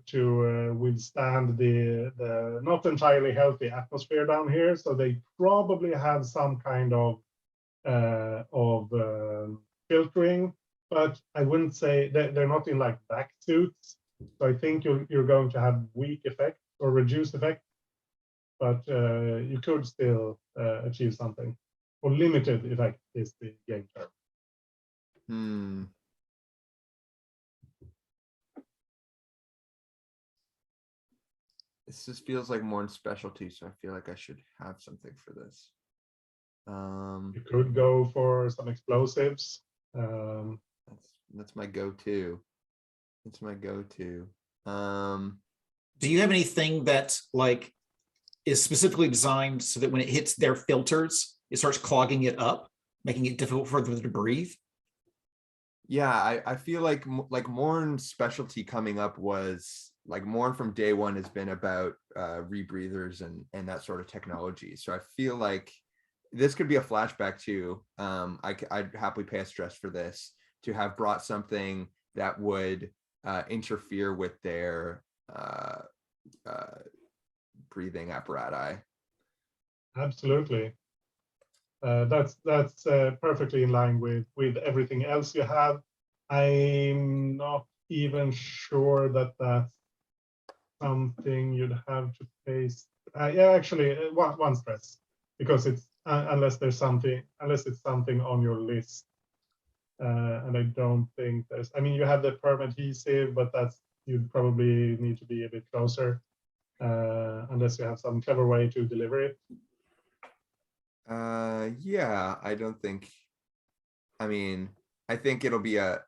withstand the not entirely healthy atmosphere down here. So they probably have some kind of filtering, but I wouldn't say they're not in like back suits. So I think you're going to have weak effect or reduced effect, but you could still achieve something. Or limited effect is the game term. This just feels like more in specialty, so I feel like I should have something for this. You could go for some explosives. That's my go-to. It's my go-to. Do you have anything that like is specifically designed so that when it hits their filters, it starts clogging it up, making it difficult for them to breathe? Yeah, I feel like Morn's specialty coming up was like Morn from day one has been about rebreathers and that sort of technology. So I feel like this could be a flashback too. I'd happily pay a stress for this to have brought something that would interfere with their breathing apparatus. Absolutely. That's perfectly in line with everything else you have. I'm not even sure that that's something you'd have to face. Yeah, actually, one stress, because it's unless it's something on your list, and I don't think there's. I mean, you have the perm adhesive, but you'd probably need to be a bit closer, unless you have some clever way to deliver it. Yeah, I don't think. I mean, I think it'll be a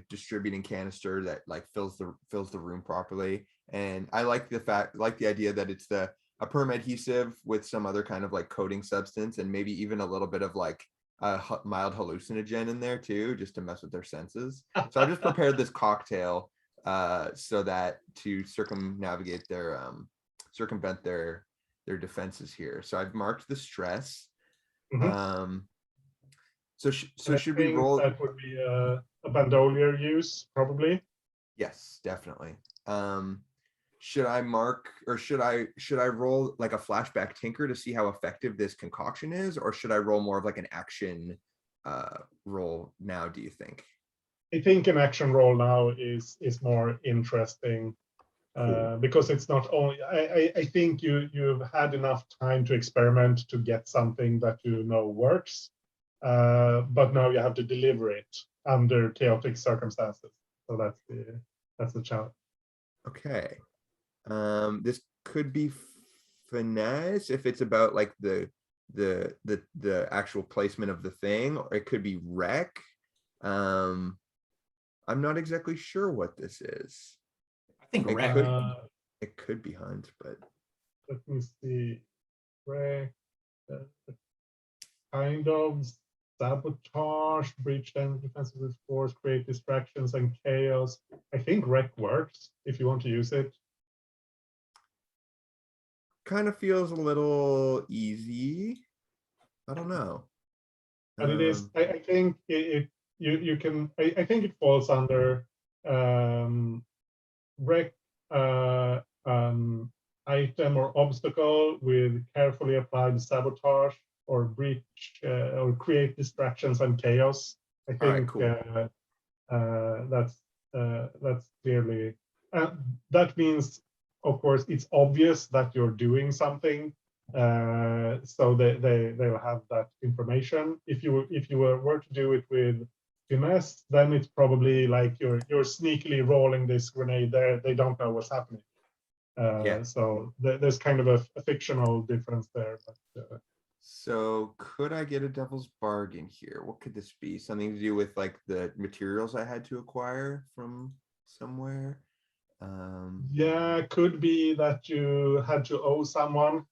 distributing canister that like fills the room properly. And I like the idea that it's a perm adhesive with some other kind of like coating substance, and maybe even a little bit of like a mild hallucinogen in there too, just to mess with their senses. So I just prepared this cocktail so that to circumvent their defenses here. So I've marked the stress. Um, so And I should we think roll? that would be a bandolier use, probably. Yes, definitely. Should I mark or should I roll like a flashback tinker to see how effective this concoction is, or should I roll more of like an action roll now, do you think? I think an action roll now is more interesting Cool. because it's not only. I think you've had enough time to experiment to get something that you know works, but now you have to deliver it under chaotic circumstances. So that's the challenge. Okay. This could be finesse if it's about like the actual placement of the thing, or it could be wreck. I'm not exactly sure what this is. I think It wreck. could be hunt, but Let me see. Wreck, kind of sabotage, breach enemy defensive force, create distractions and chaos. I think wreck works if you want to use it. kind of feels a little easy. I don't know. But it is. I think you can. I think it falls under wreck item or obstacle with carefully applied sabotage or breach or create distractions and chaos. I All right, think cool. that's clearly that means, of course, it's obvious that you're doing something, so they'll have that information. If you were to do it with finesse, then it's probably like you're sneakily rolling this grenade there. They don't know what's happening. Yeah. So there's kind of a fictional difference there. But, So could I get a devil's bargain here? What could this be? Something to do with like the materials I had to acquire from somewhere? yeah, could be that you had to owe someone.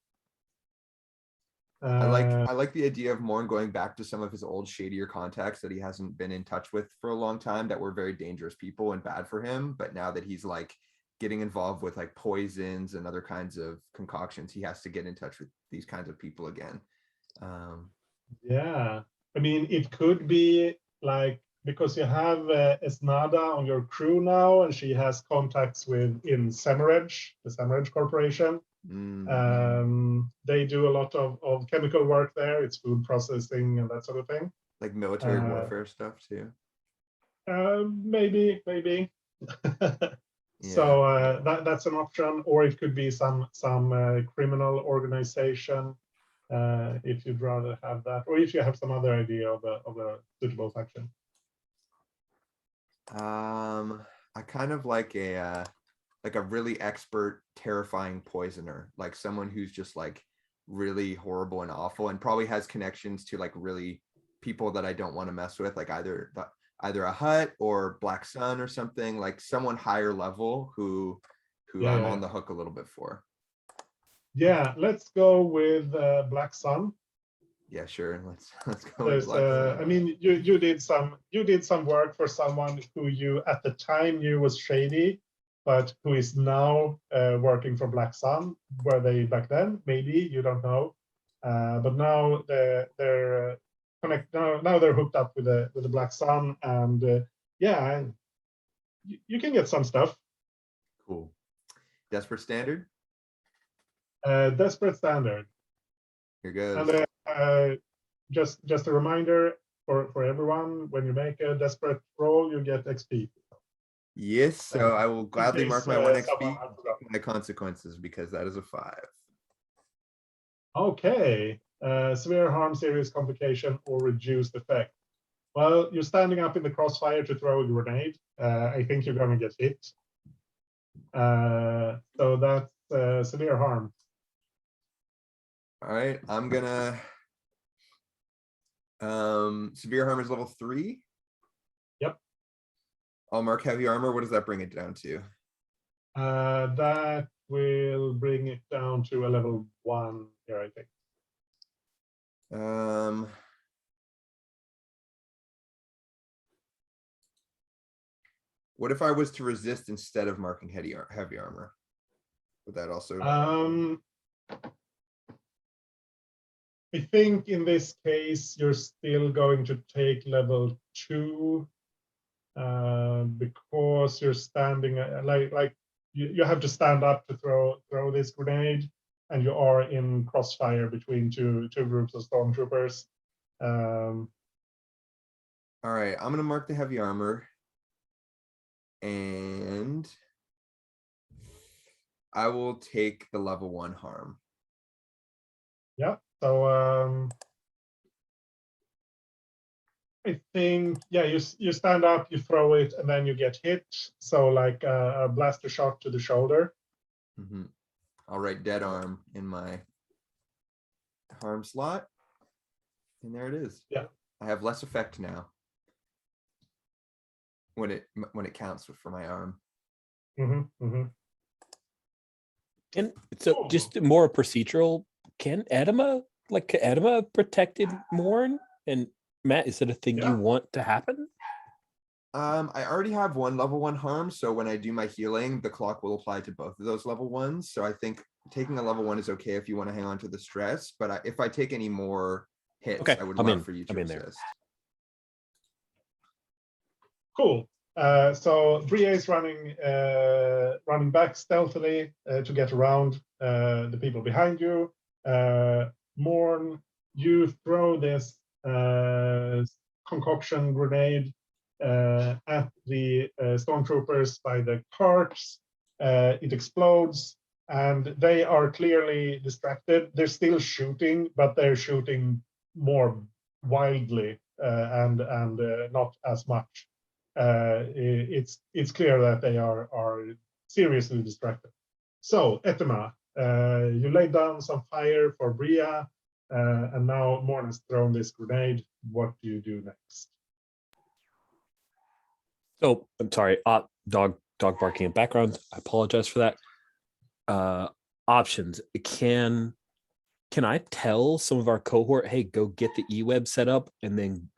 I like the idea of Morn going back to some of his old shadier contacts that he hasn't been in touch with for a long time, that were very dangerous people and bad for him. But now that he's like getting involved with like poisons and other kinds of concoctions, he has to get in touch with these kinds of people again. Yeah, I mean, it could be like because you have Esnada on your crew now, and she has contacts in Semirage, the Semirage Corporation. They do a lot of chemical work there. It's food processing and that sort of thing. Like military warfare stuff too. Maybe. So that's an option, or it could be some criminal organization. If you'd rather have that, or if you have some other idea of a suitable faction. I kind of like a really expert, terrifying poisoner, like someone who's just like really horrible and awful, and probably has connections to like really people that I don't want to mess with, like either a Hut or Black Sun or something, like someone higher level who I'm on the hook a little bit for. Yeah, let's go with Black Sun. Yeah, sure. Let's go with Black Sun. I mean, you did some work for someone who you at the time knew was shady, but who is now working for Black Sun. Were they back then? Maybe, you don't know. But now they're connect. Now they're hooked up with the Black Sun, and yeah, you can get some stuff. Cool. Desperate Standard. Desperate Standard. Here goes. And just a reminder for everyone: when you make a desperate roll, you get XP. Yes, so I will gladly mark my 1 XP, my consequences, because that is a 5. Okay, severe harm, serious complication, or reduced effect. Well, you're standing up in the crossfire to throw a grenade. I think you're going to get hit. So that's severe harm. All right, I'm gonna severe harm is level 3. Yep. I'll mark heavy armor. What does that bring it down to? That will bring it down to a level 1 here, I think. What if I was to resist instead of marking heavy armor? Would that also? I think in this case, you're still going to take level 2 because you're standing like you have to stand up to throw this grenade, and you are in crossfire between two groups of stormtroopers. All right, I'm gonna mark the heavy armor, and I will take the level 1 harm. Yeah. So I think, yeah, you stand up, you throw it, and then you get hit. So like a blaster shot to the shoulder. Mhm. I'll write dead arm in my harm slot, and there it is. Yeah. I have less effect now when it counts for my arm. And so Cool. just more procedural, can Edema protected Morn? And Matt, is it a thing Yeah. you want to happen? I already have 1 level 1 harm, so when I do my healing, the clock will apply to both of those level 1s. So I think taking a level 1 is okay if you want to hang on to the stress, but if I take any more hits, Okay, I would I'm love in. for you I'm to in there. assist. Cool. So Bria is running back stealthily to get around the people behind you. Morn, you throw this concoction grenade at the stormtroopers by the carts. It explodes, and they are clearly distracted. They're still shooting, but they're shooting more wildly and not as much. It's clear that they are seriously distracted. So, Etema, you laid down some fire for Bria, and now Morn has thrown this grenade. What do you do next? So I'm sorry, dog barking in background. I apologize for that. Options. Can I tell some of our cohort, hey, go get the e-web set up and then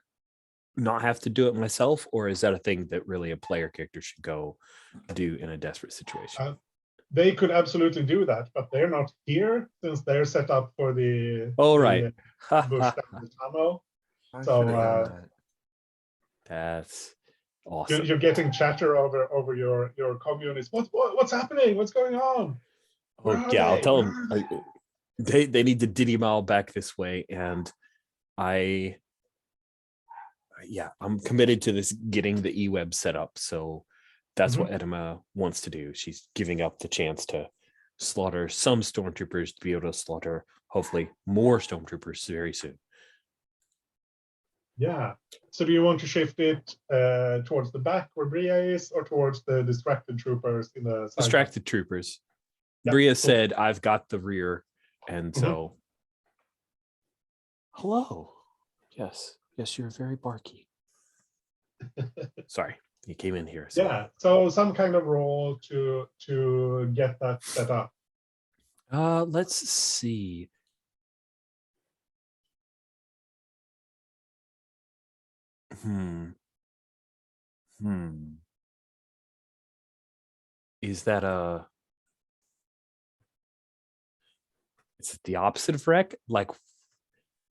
not have to do it myself? Or is that a thing that really a player character should go do in a desperate situation? They could absolutely do that, but they're not here since they're set up for the right. ambush down the tunnel. I So, should have done that. That's awesome. You're getting chatter over your communists. What's happening? What's going on? Where are I'll they? tell Where them are they? they need to Diddy Mile back this way, and I'm committed to this getting the e-web set up. So that's what Edema wants to do. She's giving up the chance to slaughter some stormtroopers to be able to slaughter hopefully more stormtroopers very soon. Yeah. So do you want to shift it towards the back where Bria is, or towards the distracted troopers in the side? Distracted troopers. Yeah, Bria cool. said, "I've got the rear," and so. Hello. Yes, you're very barky. Sorry, you came in here. So. Yeah. So some kind of roll to get that set up. Let's see. Is that is it the opposite of wreck? Like,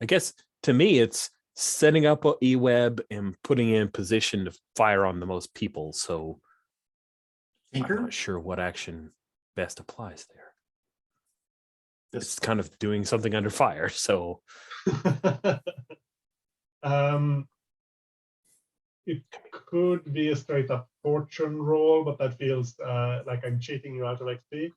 I guess to me, it's setting up a e-web and putting it in position to fire on the most people. So I'm not sure what action best applies there. It's kind of doing something under fire. So it could be a straight up fortune roll, but that feels like I'm cheating you out of XP.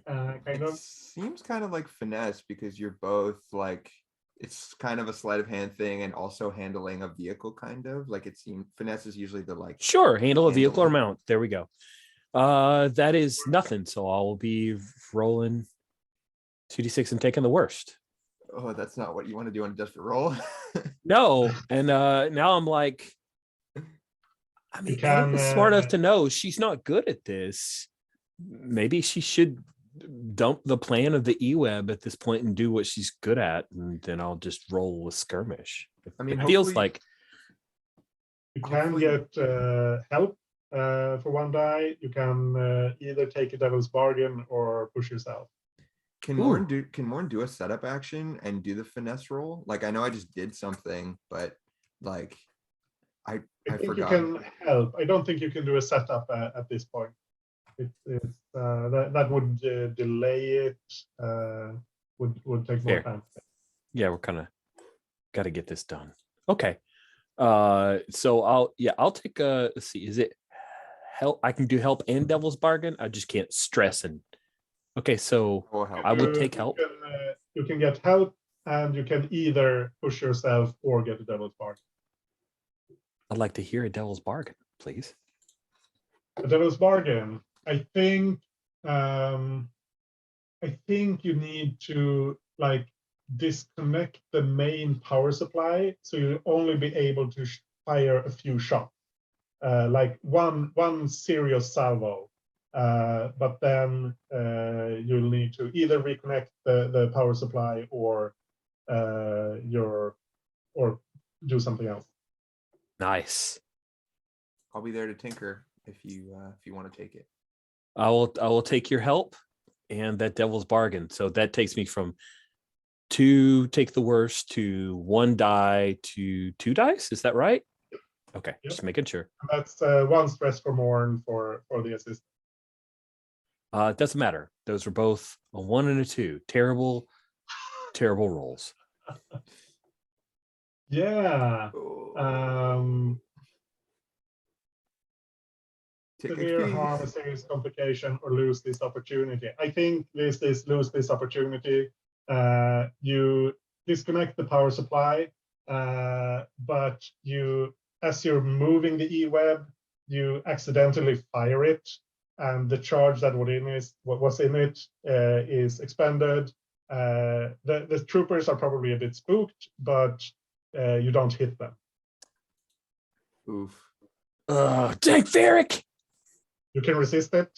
Kind of. Seems kind of like finesse because you're both like, it's kind of a sleight of hand thing and also handling a vehicle, kind of like it seems finesse is usually the like. Sure, handle a vehicle or handling. mount. There we go. That is nothing. So I will be rolling 2d6 and taking the worst. Oh, that's not what you want to do on a desperate roll. No, and now I'm like, I mean, Edama's smart enough to know she's not good at this. Maybe she should dump the plan of the e-web at this point and do what she's good at, and then I'll just roll with skirmish. I mean, it feels hopefully- like You can get help for 1 die. You can either take a devil's bargain or push yourself. Can Morn do a setup action and do the finesse roll? Like I know I just did something, but like I I think forgot. you can help. I don't think you can do a setup at this point. That would delay it. Would take more Fair. time. Yeah, we're kind of got to get this done. Okay. So I'll take let's see, is it help? I can do help and devil's bargain. I just can't stress and okay, so Will help. I would take help. You can get help, and you can either push yourself or get a devil's bargain. I'd like to hear a devil's bargain, please. A devil's bargain. I think you need to like disconnect the main power supply, so you'll only be able to fire a few shots, like one serious salvo. But then you'll need to either reconnect the power supply or do something else. Nice. I'll be there to tinker if you want to take it. I will take your help and that devil's bargain. So that takes me from 2 take the worst to 1 die to 2 dice. Is that right? Okay, Yep. Just making sure. That's 1 stress for Morn for the assist. It doesn't matter. Those were both a 1 and a 2. Terrible rolls. Yeah. Severe XP. harm, a serious complication, or lose this opportunity. I think this is lose this opportunity. You disconnect the power supply, but as you're moving the E-web, you accidentally fire it, and the charge that was in it is expended. The troopers are probably a bit spooked, but you don't hit them. Oof. Dang, Varric! You can resist it.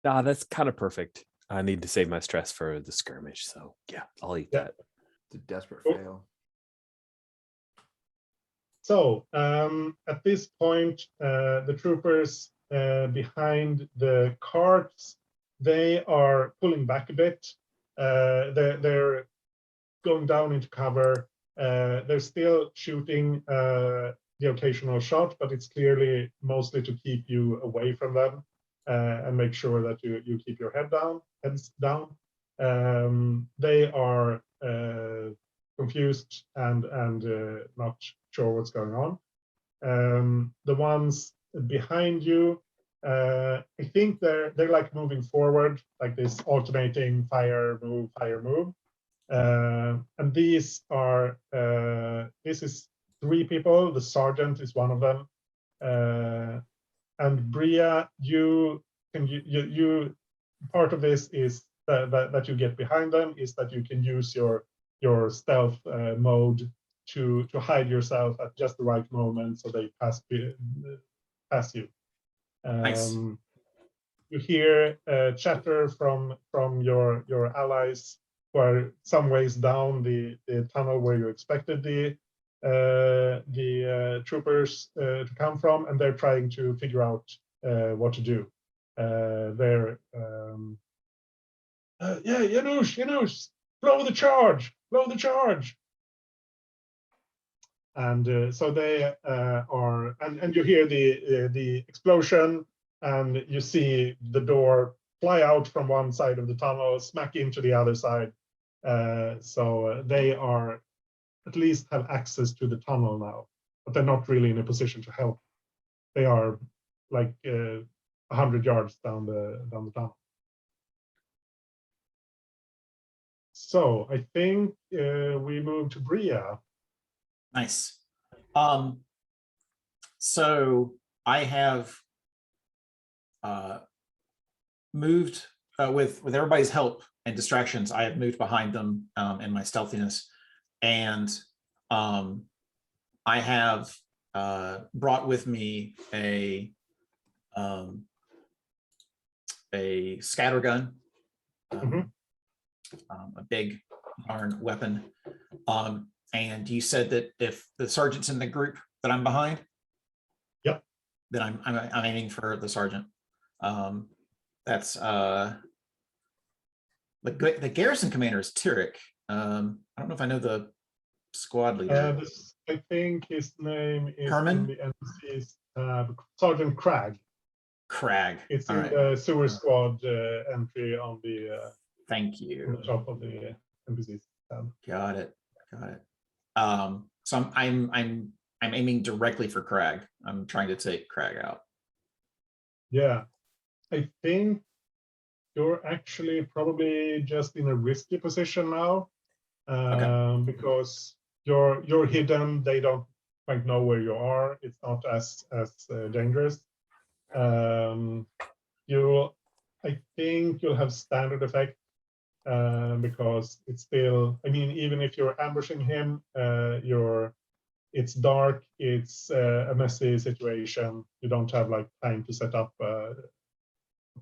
That's kind of perfect. I need to save my stress for the skirmish. So yeah, I'll eat that. It's a desperate Cool. fail. So at this point, the troopers behind the carts, they are pulling back a bit. They're going down into cover. They're still shooting the occasional shot, but it's clearly mostly to keep you away from them and make sure that you keep your heads down. They are confused and not sure what's going on. The ones behind you, I think they're like moving forward, like this alternating fire, move, fire, move. And these are this is 3 people. The sergeant is one of them. And Bria, you part of this is that you get behind them is that you can use your stealth mode to hide yourself at just the right moment so they pass you. Nice. You hear chatter from your allies who are some ways down the tunnel where you expected the troopers to come from, and they're trying to figure out what to do. They're yeah, Janusz, blow the charge. And so they are, and you hear the explosion, and you see the door fly out from one side of the tunnel, smack into the other side. So they are at least have access to the tunnel now, but they're not really in a position to help. They are like 100 yards down the tunnel. So I think we move to Bria. Nice. So I have moved with everybody's help and distractions. I have moved behind them in my stealthiness, and I have brought with me a scatter gun, a big iron weapon. And you said that if the sergeant's in the group that I'm behind, yep, then I'm aiming for the sergeant. Let's the garrison commander is Tyrek. I don't know if I know the squad leader. I think his name is Herman? in the NPCs, Sergeant Crag. Crag. It's All in right. the sewer squad entry on the Thank on you. the top of the NPCs. Got it. Got it. So I'm aiming directly for Crag. I'm trying to take Crag out. Yeah, I think you're actually probably just in a risky position now, because you're hidden. They don't quite know where you are. It's not as dangerous. I think you'll have standard effect because it's still. I mean, even if you're ambushing him, it's dark. It's a messy situation. You don't have like time to set up a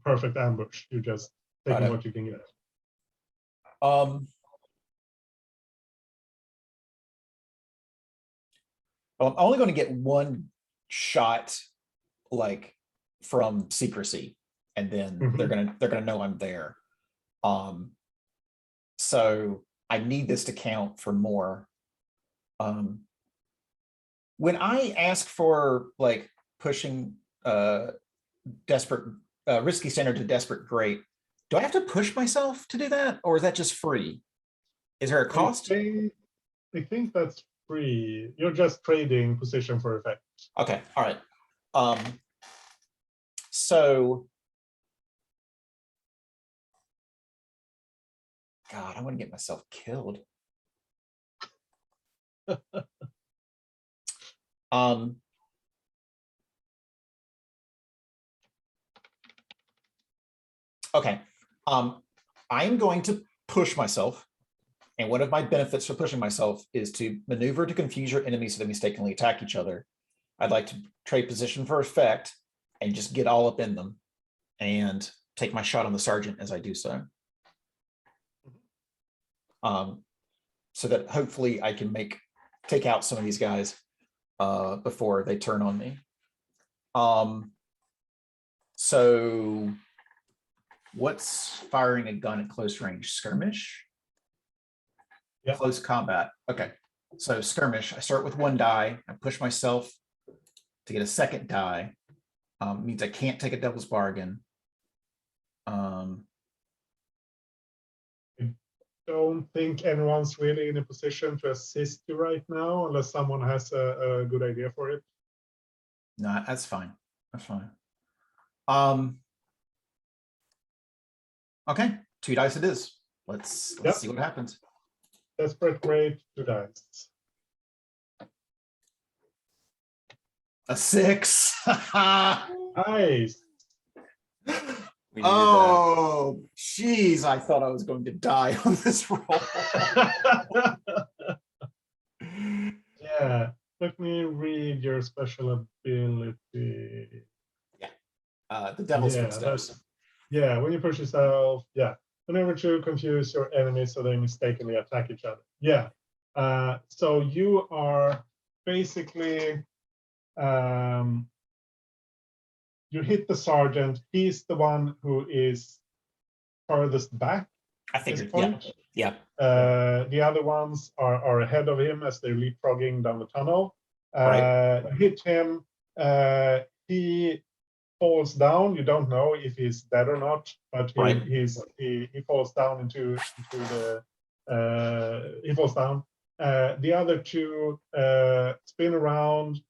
perfect ambush. You're just taking what you can get. Well, I'm only going to get one shot, like from secrecy, and then they're gonna know I'm there. So I need this to count for more. When I ask for like pushing desperate risky standard to desperate great, do I have to push myself to do that, or is that just free? Is there a cost? I think that's free. You're just trading position for effect. Okay, all right. So God, I want to get myself killed. Okay. I'm going to push myself. And one of my benefits for pushing myself is to maneuver to confuse your enemies so they mistakenly attack each other. I'd like to trade position for effect and just get all up in them and take my shot on the sergeant as I do so. So that hopefully I can take out some of these guys before they turn on me. So what's firing a gun at close range? Skirmish? Yeah. Close combat. Okay. So skirmish, I start with one die. I push myself to get a second die. Means I can't take a devil's bargain. I don't think anyone's really in a position to assist you right now, unless someone has a good idea for it. No, that's fine. That's fine. Okay, 2 dice it is. Let's see what happens. Desperate great, 2 dice. A 6. Nice. Oh, geez, I thought I was going to die on this roll. Yeah, let me read your special ability. The devil's Yeah, footsteps. Yeah, when you push yourself, whenever to confuse your enemies so they mistakenly attack each other. Yeah, so you are basically, you hit the sergeant. He's the one who is furthest back I at this figured, point. yeah. The other ones are ahead of him as they're leapfrogging down the tunnel. Right. You hit him. He falls down. You don't know if he's dead or not, but he falls down into the he falls down. The other two spin around.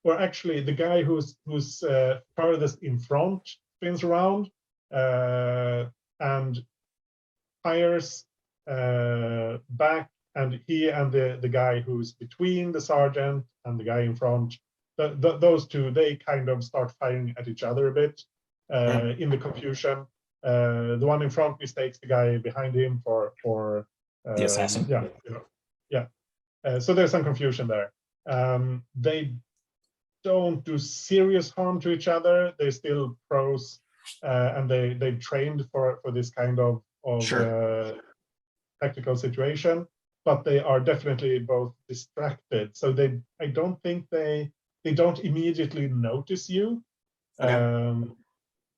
Or actually, the guy who's furthest in front spins around and fires back, and he and the guy who's between the sergeant and the guy in front, those two, they kind of start firing at each other a bit in the confusion. The one in front mistakes the guy behind him for the assassin. So there's some confusion there. They don't do serious harm to each other. They're still pros, and they trained for this kind of tactical situation, but they are definitely both distracted. So I don't think they don't immediately notice you. Okay.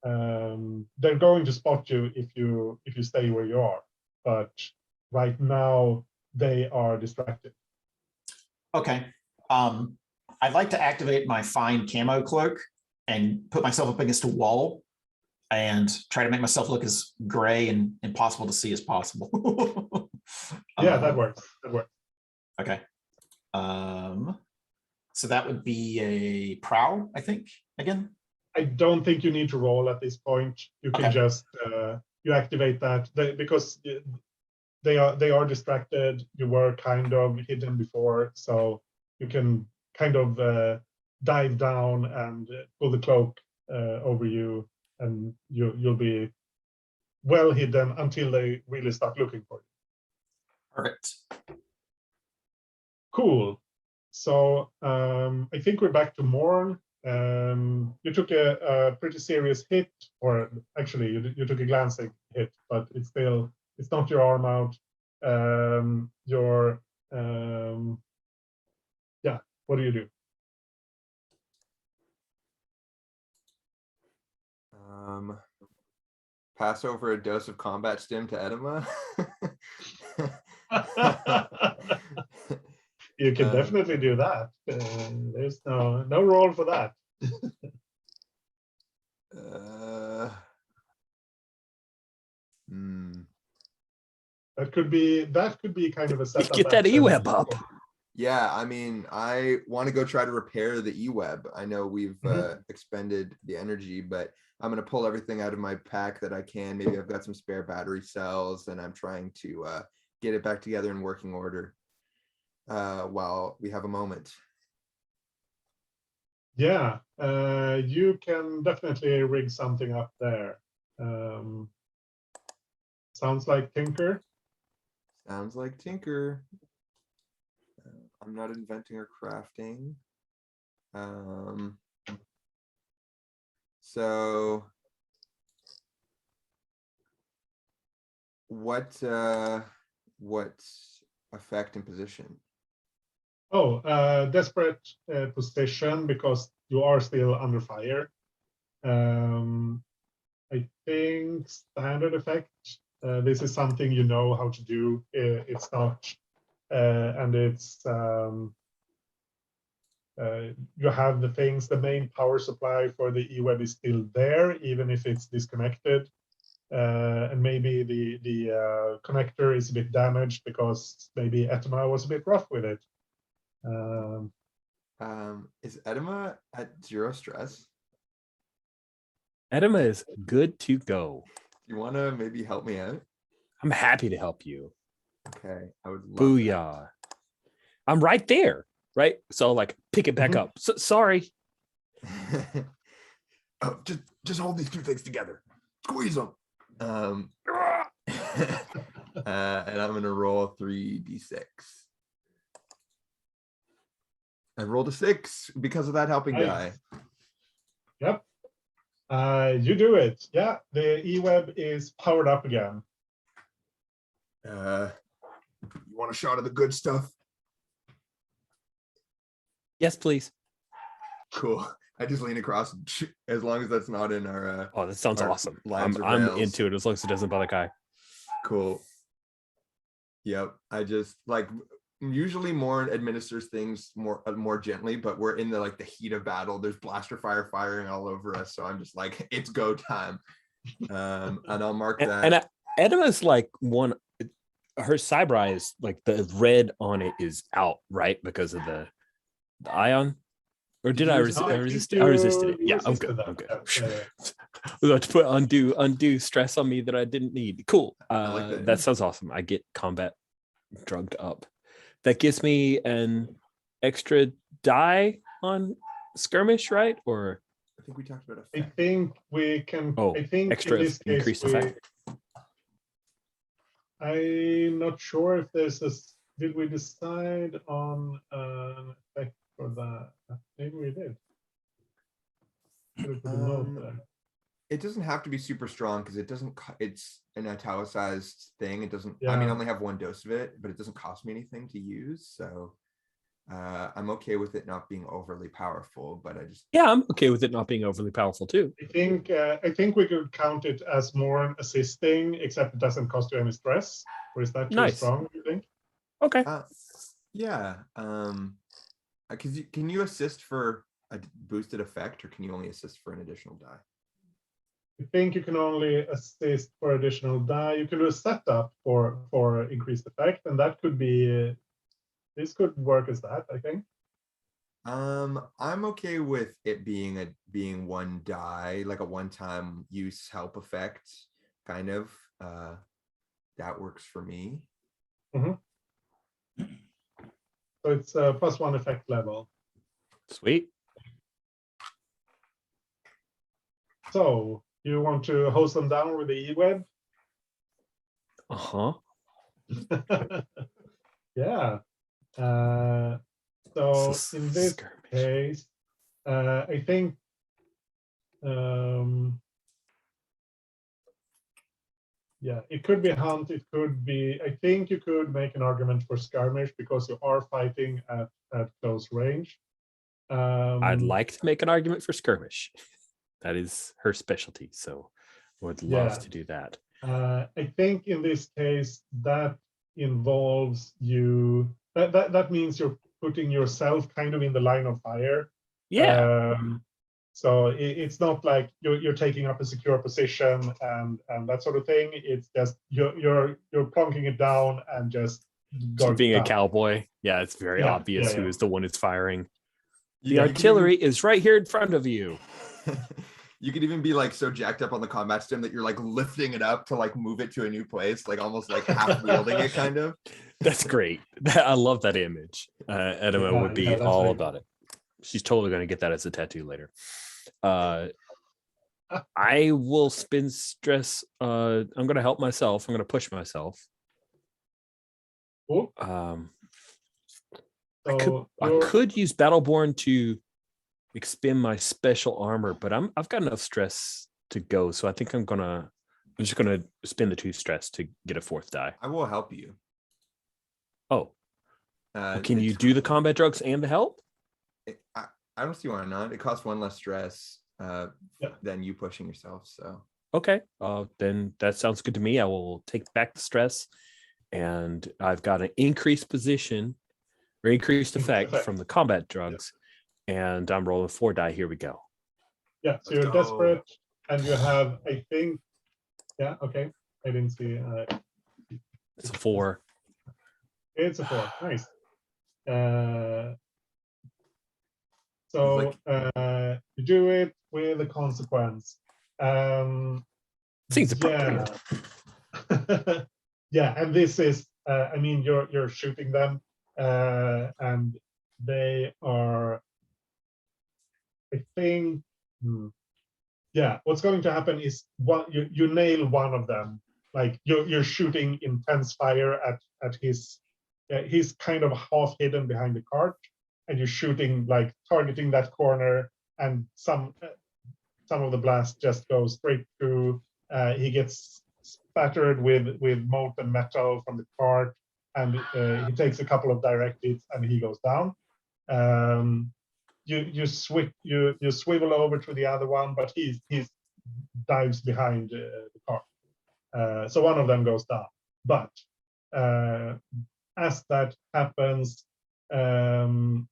they're going to spot you if you stay where you are. But right now they are distracted. Okay. I'd like to activate my fine camo cloak and put myself up against a wall and try to make myself look as gray and impossible to see as possible. Yeah, that works. That works. Okay. So that would be a prowl, I think, again. I don't think you need to roll at this point. You can Okay. just you activate that because they are distracted. You were kind of hidden before, so you can kind of dive down and pull the cloak over you, and you'll be well hidden until they really start looking for you. Perfect. Cool. So I think we're back to Morn. You took a pretty serious hit, or actually you took a glancing hit, but it's not your arm out. Yeah, what do you do? Pass over a dose of combat stim to Edema. You can definitely do that. There's no role for that. That could be kind of a setup. Get that action. E-web up. Yeah, I mean, I want to go try to repair the E-web. I know we've expended the energy, but I'm going to pull everything out of my pack that I can. Maybe I've got some spare battery cells, and I'm trying to get it back together in working order while we have a moment. Yeah, you can definitely rig something up there. Sounds like Tinker. Sounds like Tinker. I'm not inventing or crafting. So what effect and position? Oh, desperate position because you are still under fire. I think standard effect. This is something you know how to do. It's not, and it's you have the things. The main power supply for the E-web is still there, even if it's disconnected. And maybe the connector is a bit damaged because maybe Etma was a bit rough with it. Is Edema at 0 stress? Edema is good to go. You want to maybe help me out? I'm happy to help you. Okay, I would love Booyah. I'm right there, right? So like pick it back up. So, sorry. Oh, just hold these two things together. Squeeze them. And I'm gonna roll 3d6. I rolled a 6 because of that helping die. Yep. You do it. Yeah, the E-web is powered up again. You want a shot of the good stuff? Yes, please. Cool. I just lean across as long as that's not in our Oh, that sounds our awesome. lines or I'm rails. into it as long as it doesn't bother Kai. Cool. Yep. I just like usually Morn administers things more gently, but we're in the heat of battle. There's blaster fire firing all over us, so I'm just like, it's go time. And I'll mark that. And Edema's like one. Her cyber eye is like the red on it is out, right? Because of the ion. Or did I resist? I resisted it. Yeah, I'm good. I'm good. We got to put undue stress on me that I didn't need. Cool. like that sounds awesome. I get combat drugged up. That gives me an extra die on skirmish, right? Or I think we talked about I effect. think we can. Oh, I think extra in this case increased effect. I'm not sure if there's a. Did we decide on an effect for that? Maybe we did. Should put a note there. It doesn't have to be super strong because it doesn't. It's an italicized thing. It doesn't. I Yeah. mean, I only have one dose of it, but it doesn't cost me anything to use. So I'm okay with it not being overly powerful, but I just Yeah, I'm okay with it not being overly powerful too. I think we could count it as more assisting, except it doesn't cost you any stress. Or is that too Nice. strong, you think? Okay. yeah. Can you assist for a boosted effect, or can you only assist for an additional die? I think you can only assist for additional die. You can do a setup for increased effect, and that could be this could work as that, I think. I'm okay with it being one die, like a one-time use help effect, kind of. That works for me. So it's a +1 effect level. Sweet. So you want to hose them down with the E-web? Uh-huh. Yeah. So in this Skirmish. case, I think yeah, it could be hunt. It could be. I think you could make an argument for skirmish because you are fighting at close range. I'd like to make an argument for skirmish. That is her specialty, so would love Yeah. to do that. I think in this case that involves you. That means you're putting yourself kind of in the line of fire. Yeah. So it's not like you're taking up a secure position and that sort of thing. It's just you're plonking it down and just She's being a down. cowboy. Yeah, it's very Yeah, obvious yeah. who is the one who's firing. The Yeah, you could artillery is right here in front of you. You could even be like so jacked up on the combat stim that you're like lifting it up to like move it to a new place, like almost like half wielding it, kind of. That's great. I love that image. Edema would be that's all very about it. She's totally going to get that as a tattoo later. I will spin stress. I'm going to help myself. I'm going to push myself. Cool. I could use Battleborn to expend my special armor, but I've got enough stress to go. So I think I'm just gonna spend the 2 stress to get a 4th die. I will help you. Oh, can you do the combat drugs and the help? I don't see why not. It costs 1 less stress than you pushing yourself. So okay, then that sounds good to me. I will take back the stress, and I've got an increased position or increased effect from the combat drugs, and I'm rolling 4 die. Here we go. Yeah, so you're desperate, and you have, I think, yeah, okay. I didn't see. It's a 4. It's a 4. Nice. So you do it with a consequence. Seems appropriate. Yeah, and this is, I mean, you're shooting them, and they are, I think, yeah. What's going to happen is you nail one of them. Like you're shooting intense fire at his. He's kind of half hidden behind the cart, and you're shooting like targeting that corner, and some of the blast just goes straight through. He gets spattered with molten metal from the cart, and he takes a couple of direct hits, and he goes down. You swivel over to the other one, but he dives behind the car. So one of them goes down. But as that happens, the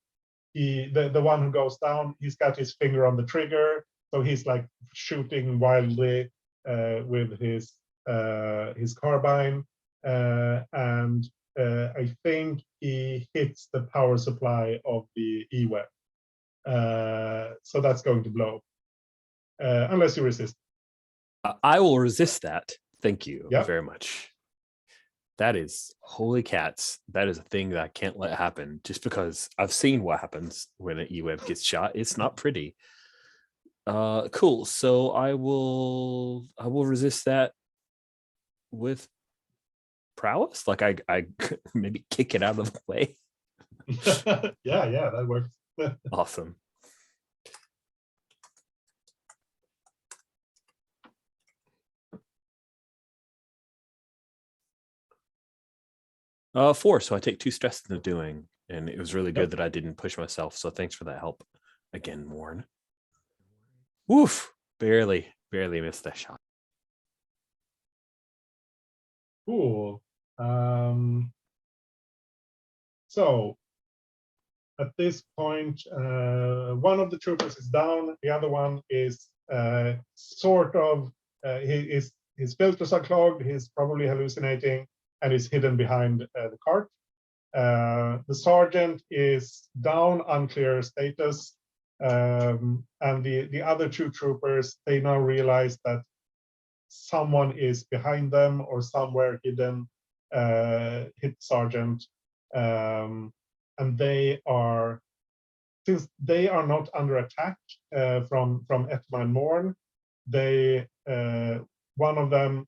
one who goes down, he's got his finger on the trigger, so he's like shooting wildly with his carbine, and I think he hits the power supply of the E-web. So that's going to blow, unless you resist. I will resist that. Thank you Yep. very much. That is, holy cats. That is a thing that I can't let happen just because I've seen what happens when an E-web gets shot. It's not pretty. Cool. So I will resist that with prowess. Like I maybe kick it out of the way. Yeah, that works. Awesome. Four, so I take 2 stress in the doing. and it was really good that I didn't push myself. So thanks for that help again, Morn. Woof! Barely missed that shot. Cool. So at this point, one of the troopers is down. The other one is sort of his filters are clogged. He's probably hallucinating and is hidden behind the cart. The sergeant is down, unclear status, and the other two troopers, they now realize that someone is behind them or somewhere hidden, hit sergeant, and they are, since they are not under attack from Etma and Morn, they one of them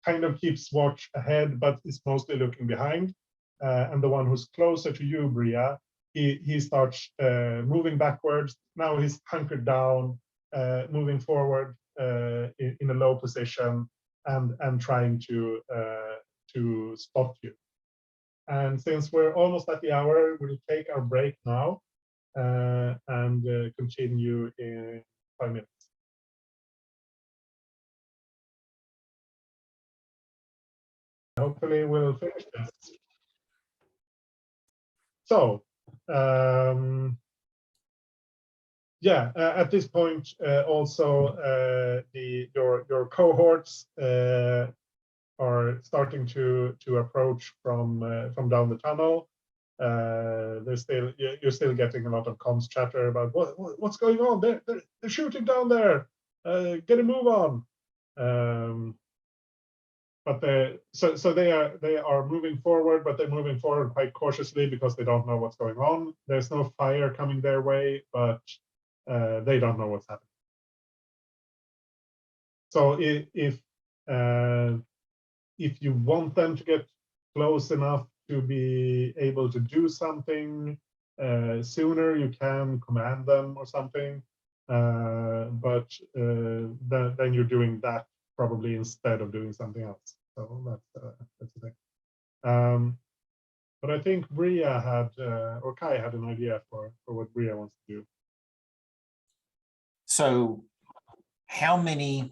kind of keeps watch ahead, but is mostly looking behind. And the one who's closer to you, Bria, he starts moving backwards. Now he's hunkered down, moving forward in a low position, and trying to spot you. And since we're almost at the hour, we'll take our break now and continue in 5 minutes. Hopefully we'll finish this. So, yeah, at this point, also your cohorts are starting to approach from down the tunnel. You're still getting a lot of comms chatter about what's going on. They're shooting down there. Get a move on. But they are moving forward, but they're moving forward quite cautiously because they don't know what's going on. There's no fire coming their way, but they don't know what's happening. So if you want them to get close enough to be able to do something sooner, you can command them or something. But then you're doing that probably instead of doing something else. So that's the thing. But I think Bria had, or Kai had an idea for what Bria wants to do. So how many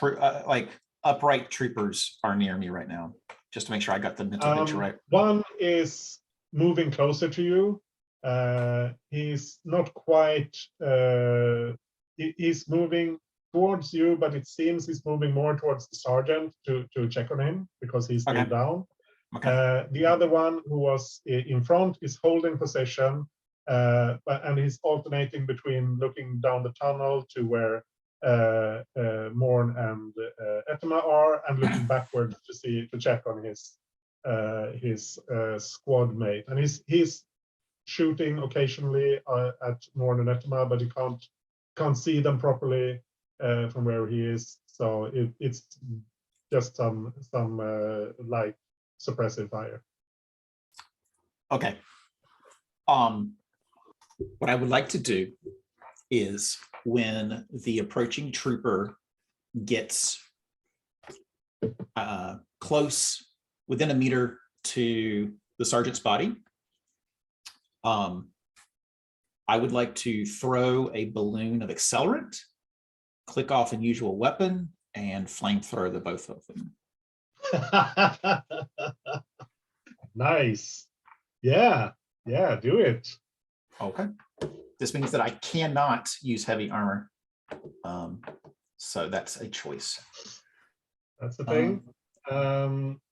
like upright troopers are near me right now? Just to make sure I got the mental picture right. One is moving closer to you. He's not quite, he's moving towards you, but it seems he's moving more towards the sergeant to check on him because he's still down. Okay. The other one who was in front is holding position, and he's alternating between looking down the tunnel to where Morn and Etma are, and looking backwards to check on his squad mate. And he's shooting occasionally at Morn and Etma, but he can't see them properly from where he is. So it's just some light suppressive fire. Okay. What I would like to do is when the approaching trooper gets close, within a meter to the sergeant's body, I would like to throw a balloon of accelerant, click off unusual weapon, and flamethrower the both of them. Nice. Yeah, do it. Okay. This means that I cannot use heavy armor. So that's a choice. That's the thing.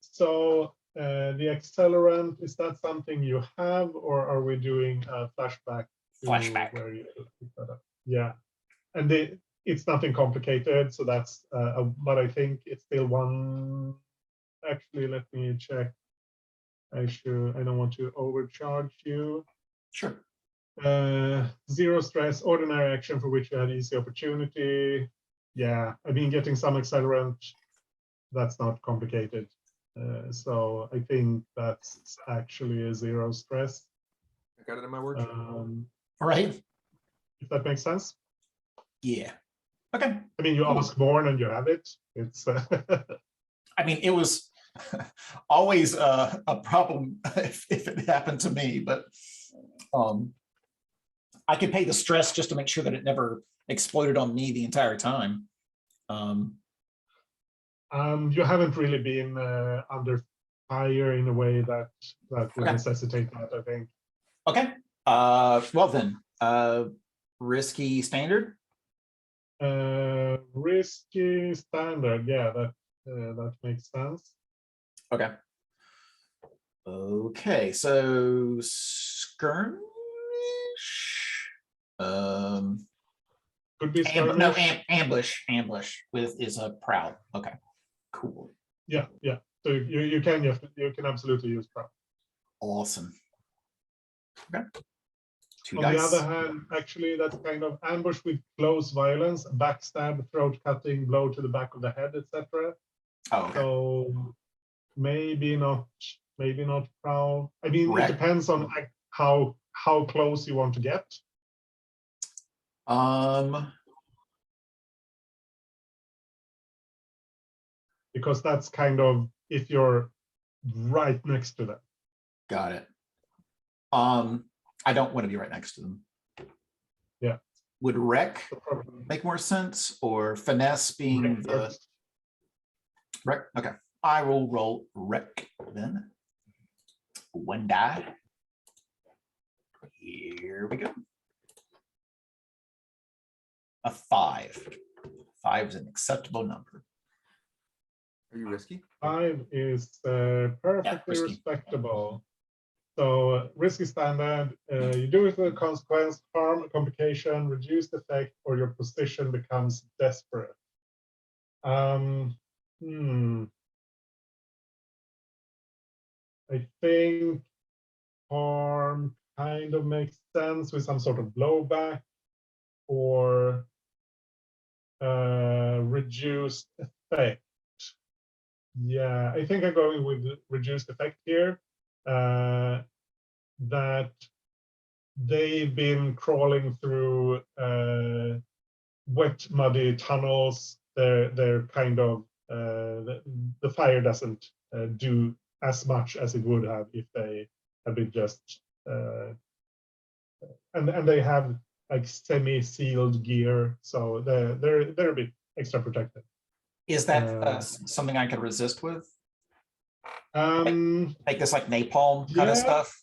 So the accelerant, is that something you have, or are we doing a flashback? Flashback. Where you pick that up? Yeah, and it's nothing complicated. So that's, but I think it's still one. Actually, let me check. I don't want to overcharge you. Sure. 0 stress, ordinary action for which you had easy opportunity. Yeah, I mean, getting some accelerant, that's not complicated. So I think that's actually a 0 stress. I got it in my workshop. All right. If that makes sense. Yeah. Okay. I mean, you ask more and you have it. It's. I mean, it was always a problem if it happened to me, but I could pay the stress just to make sure that it never exploded on me the entire time. You haven't really been under fire in a way that would Okay. necessitate that, I think. Okay. Well then, risky standard. Risky standard, yeah, that makes sense. Okay. Okay, so skirmish. Could be skirmish. No, ambush with is a proud. Okay, cool. Yeah. So you can absolutely use proud. Awesome. Okay. Two On dice. the other hand, actually, that's kind of ambush with close violence, backstab, throat cutting, blow to the back of the head, etc. Oh, okay. So maybe not proud. I mean, Right. it depends on how close you want to get. Because that's kind of if you're right next to them. Got it. I don't want to be right next to them. Yeah. Would wreck make more sense, or finesse being the wreck? Okay, I will roll wreck then. One die. Here we go. A 5. 5 is an acceptable number. Are you risky? 5 is perfectly risky. respectable. So risky standard, you do it with a consequence, harm, a complication, reduced effect, or your position becomes desperate. I think harm kind of makes sense with some sort of blowback, or reduced effect. Yeah, I think I'm going with reduced effect here. That they've been crawling through wet, muddy tunnels. They're kind of the fire doesn't do as much as it would have if they had been just and they have like semi-sealed gear, so they're a bit extra protected. Is that something I can resist with? Um, Like this, like napalm kind of stuff.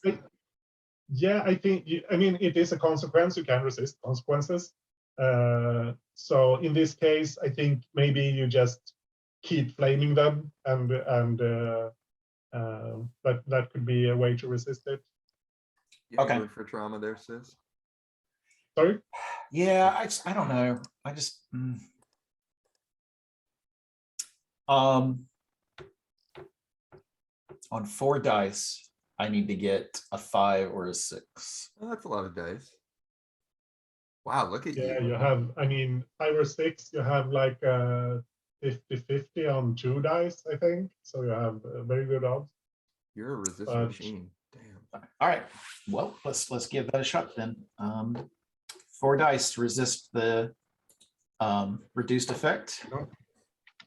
Yeah, I think. I mean, it is a consequence. You can resist consequences. So in this case, I think maybe you just keep flaming them, and that could be a way to resist it. You Okay. root for trauma there, sis. Sorry. Yeah, I don't know. I just on 4 dice, I need to get a 5 or a 6. Oh, that's a lot of dice. Wow, look at Yeah, you. you have. I mean, 5 or 6. You have like 50-50 on 2 dice, I think. So you have very good odds. You're a resist But- machine. Damn. All right. Well, let's give that a shot then. 4 dice to resist the reduced effect.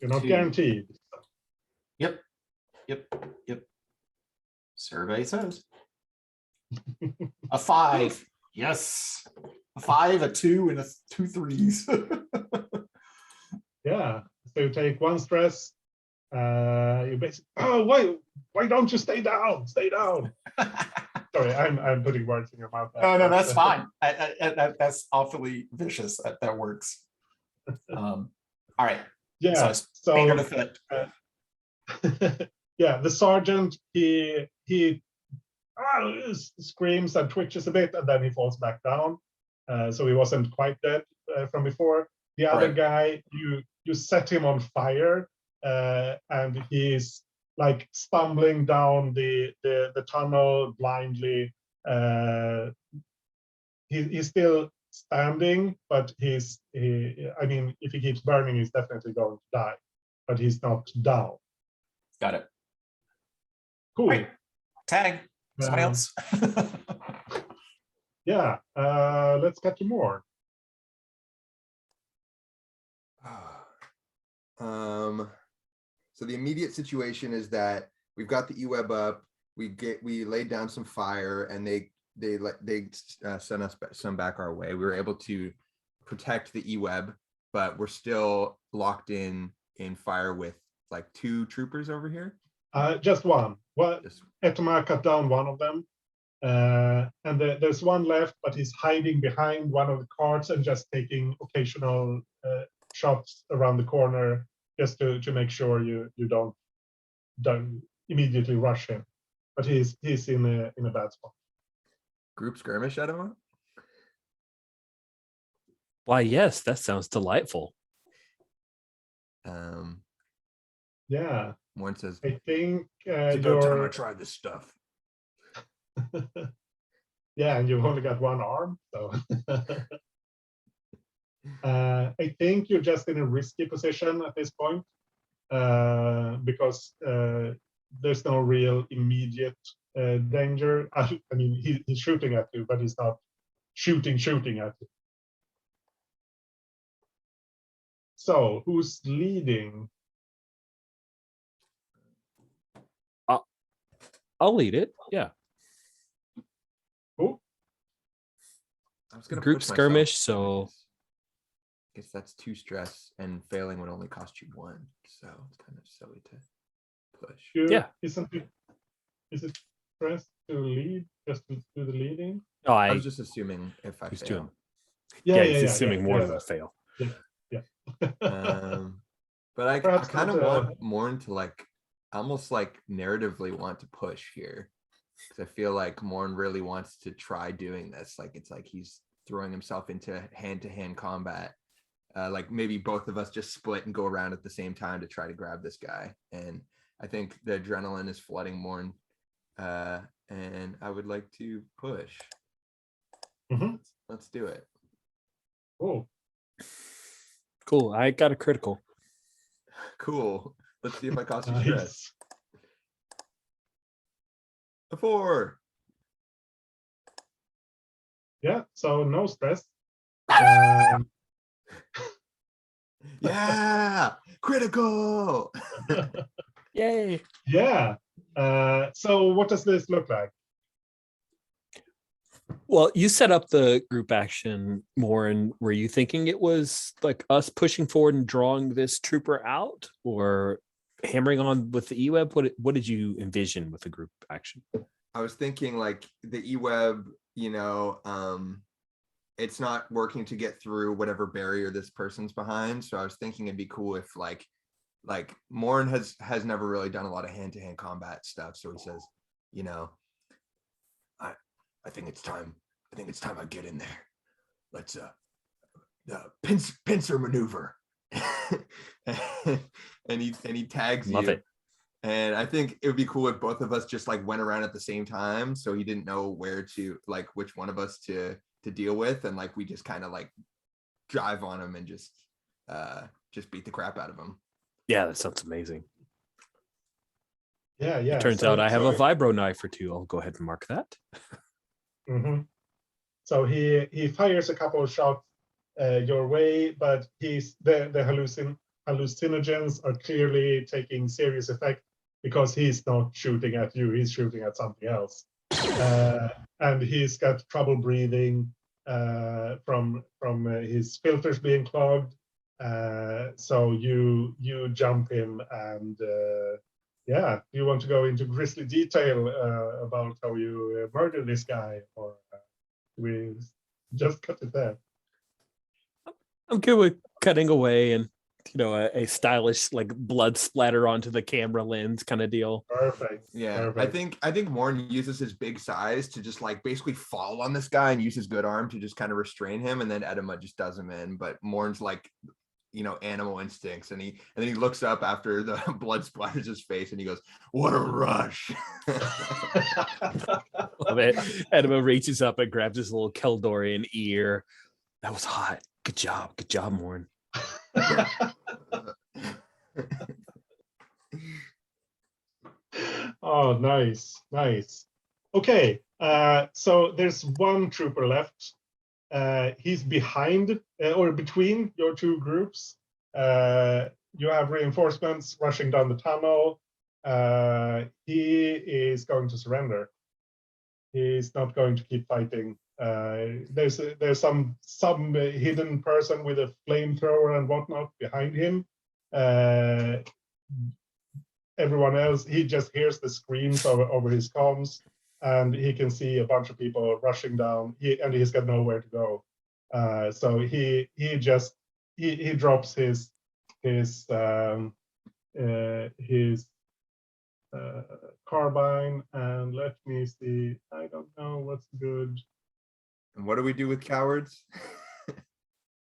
You're not 2. guaranteed. Yep. Survey says a 5. Yes. A 5, a 2, and a 2 3s. Yeah. So you take 1 stress. You basically. Oh, why don't you stay down? Stay down. Sorry, I'm putting words in your mouth. No, that's fine. That's awfully vicious. That works. All right. Yeah. So standard effect. Yeah, the sergeant he screams and twitches a bit, and then he falls back down. So he wasn't quite dead from before. The other Right. guy, you set him on fire, and he's like stumbling down the tunnel blindly. He's still standing, but I mean, if he keeps burning, he's definitely going to die. But he's not down. Got it. Cool. Right. Tag. Somebody else. Yeah. Let's get to more. So the immediate situation is that we've got the E-web up. We laid down some fire, and they sent us some back our way. We were able to protect the E-web, but we're still locked in fire with like 2 troopers over here. Just one. Well, Just Etama cut down one of them. And there's one left, but he's hiding behind one of the carts and just taking occasional shots around the corner, just to make sure you don't immediately rush him. But he's in a bad spot. group skirmish at him. Why, yes, that sounds delightful. Yeah, One says, I think It's about time I you're. try this stuff. Yeah, and you've only got one arm, so. I think you're just in a risky position at this point, because there's no real immediate danger. I mean, he's shooting at you, but he's not shooting at you. So who's leading? I'll lead it. Yeah. Who? I was gonna Group push myself, skirmish, but so I guess that's 2 stress, and failing would only cost you 1. So it's kind of silly to push. Yeah. Is it stress to lead, just to do the leading? no, I I was just assuming if I was fail. doing. Yeah, he's assuming more yeah. than a fail. But I Perhaps kind of not, want Morn to like almost like narratively want to push here, because I feel like Morn really wants to try doing this. Like it's like he's throwing himself into hand-to-hand combat. Like maybe both of us just split and go around at the same time to try to grab this guy. And I think the adrenaline is flooding Morn, and I would like to push. Mhm. Let's do it. Oh, Cool. I got a critical. Cool. Let's see if I cost you stress. nice. A 4. Yeah, so no stress. Um, Yeah, critical. Yay. yeah. So what does this look like? Well, you set up the group action more, and were you thinking it was like us pushing forward and drawing this trooper out, or hammering on with the E-web? What did you envision with the group action? I was thinking like the E-web, it's not working to get through whatever barrier this person's behind. So I was thinking it'd be cool if like Morn has never really done a lot of hand-to-hand combat stuff. So he says, I think it's time. I think it's time I get in there. Let's pincer maneuver. and he tags Love you. it. And I think it would be cool if both of us just like went around at the same time, so he didn't know where to like which one of us to deal with, and like we just kind of like drive on him and just beat the crap out of him. Yeah, that sounds amazing. Yeah. It turns out I have a vibro knife or 2. I'll go ahead and mark that. Mm-hmm. So he fires a couple of shots your way, but the hallucinogens are clearly taking serious effect, because he's not shooting at you, he's shooting at something else. And he's got trouble breathing from his filters being clogged. So you jump him, and yeah, do you want to go into grisly detail about how you murder this guy, or we just cut it there? I'm good with cutting away and a stylish like blood splatter onto the camera lens kind of deal. Perfect. Yeah, Perfect. I think Morn uses his big size to just like basically fall on this guy and use his good arm to just kind of restrain him, and then Edema just does him in. But Morn's like, animal instincts, and then he looks up after the blood splatters his face, and he goes, "What a rush!" Love it. Edema reaches up and grabs his little Keldorian ear. That was hot. Good job, Morn. Oh, nice. Okay, so there's one trooper left. He's behind or between your 2 groups. you have reinforcements rushing down the tunnel. He is going to surrender. He's not going to keep fighting. There's some hidden person with a flamethrower and whatnot behind him. Everyone else, he just hears the screams over his comms, and he can see a bunch of people rushing down. And he's got nowhere to go. So he drops his carbine, and let me see. I don't know what's good. And what do we do with cowards?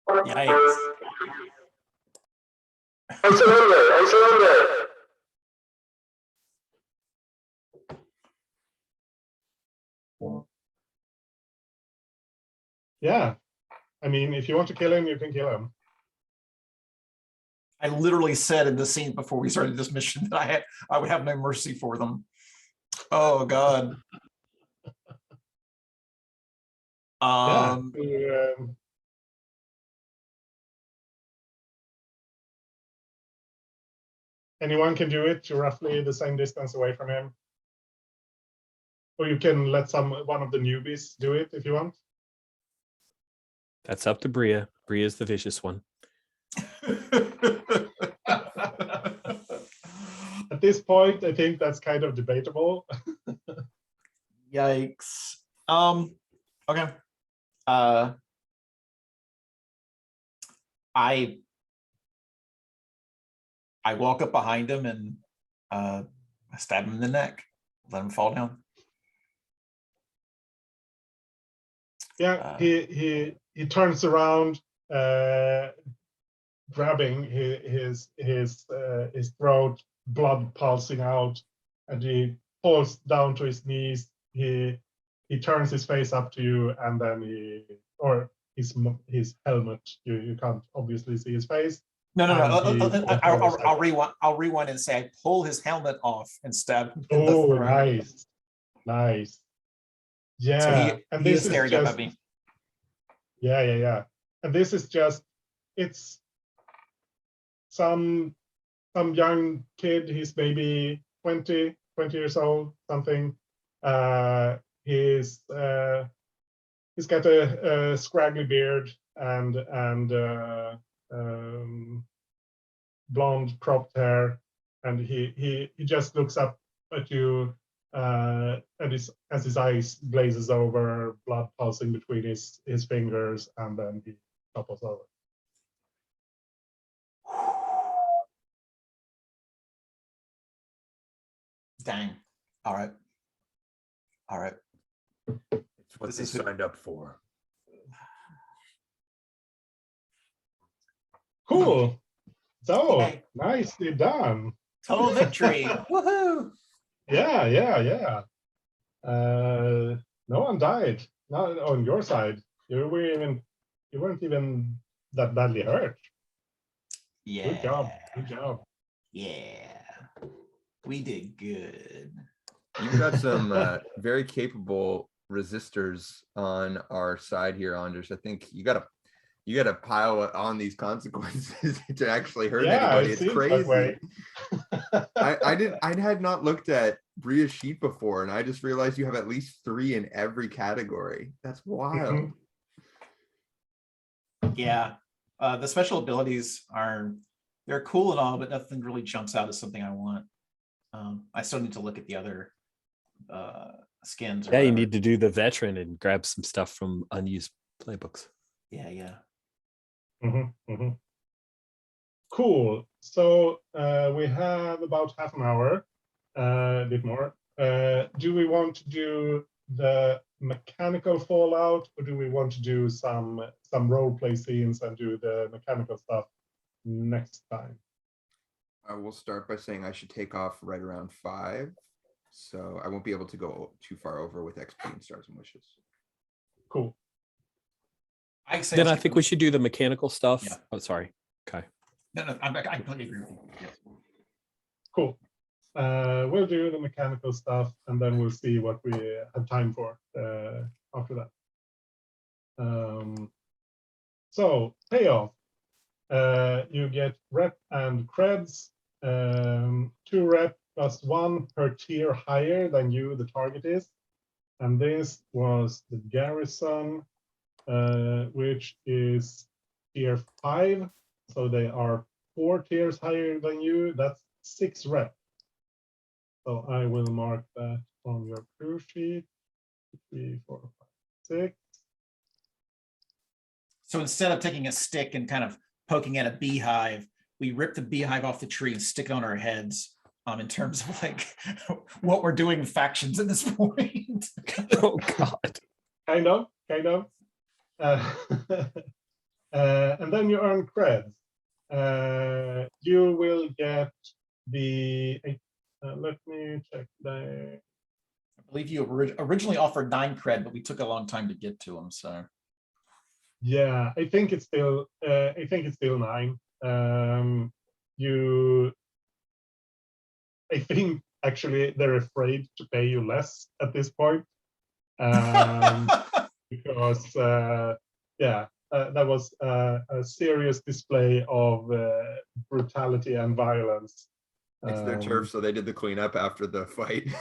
Yikes. I surrender. Yeah, I mean, if you want to kill him, you can kill him. I literally said in the scene before we started this mission that I would have no mercy for them. Oh God. Yeah. Anyone can do it. You're roughly the same distance away from him. Or you can let one of the newbies do it if you want. That's up to Bria. Bria's the vicious one. At this point, I think that's kind of debatable. Yikes. Okay. I walk up behind him and stab him in the neck, let him fall down. Yeah, he turns around, grabbing his throat, blood pulsing out, and he falls down to his knees. He turns his face up to you, and then his helmet. You can't obviously see his face. No. I'll I'll rewind and say I pull his helmet off and stab him. Oh, nice. Yeah, So and he this is staring just, up at me. Yeah. And this is just, it's some young kid. He's maybe 20 years old, something. He's got a scraggly beard and blonde cropped hair, and he just looks up at you, and as his eyes glazes over, blood pulsing between his fingers, and then he topples over. Dang. All right. It's what This they is- signed up for. Cool. So Yay. nicely done. Total victory. Woohoo. Yeah. No one died. Not on your side. You weren't even that badly hurt. Yeah. Good job. Yeah. We did good. You've got some very capable resistors on our side here, Anders. I think you got to pile on these consequences to actually hurt anybody. It's crazy. I had not looked at Bria's sheet before, and I just realized you have at least 3 in every category. That's wild. Yeah. The special abilities they're cool and all, but nothing really jumps out as something I want. I still need to look at the other skins. Yeah, you need to do the veteran and grab some stuff from unused playbooks. Yeah. Cool. So we have about half an hour, a bit more. Do we want to do the mechanical fallout, or do we want to do some role play scenes and do the mechanical stuff next time? I will start by saying I should take off right around 5, so I won't be able to go too far over with XP and stars and wishes. Cool. I think we should do the mechanical stuff. Yeah. Oh, sorry. Okay. No, I completely agree with you. Yes. Cool. We'll do the mechanical stuff, and then we'll see what we have time for after that. So payoff. you get rep and creds, 2 rep plus 1 per tier higher than you, the target is. And this was the garrison, which is tier 5. So they are 4 tiers higher than you. That's 6 rep. So I will mark that on your crew sheet. 3, 4, 5, 6. So instead of taking a stick and kind of poking at a beehive, we rip the beehive off the tree and stick it on our heads. In terms of like what we're doing in factions at this point. Oh God. Kind of. And then you earn creds. You will get the. Let me check the. I believe you originally offered 9 cred, but we took a long time to get to them. So. Yeah, I think it's still. I think it's still 9. I think actually they're afraid to pay you less at this point, because that was a serious display of brutality and violence. It's their turf, so they did the cleanup after the fight.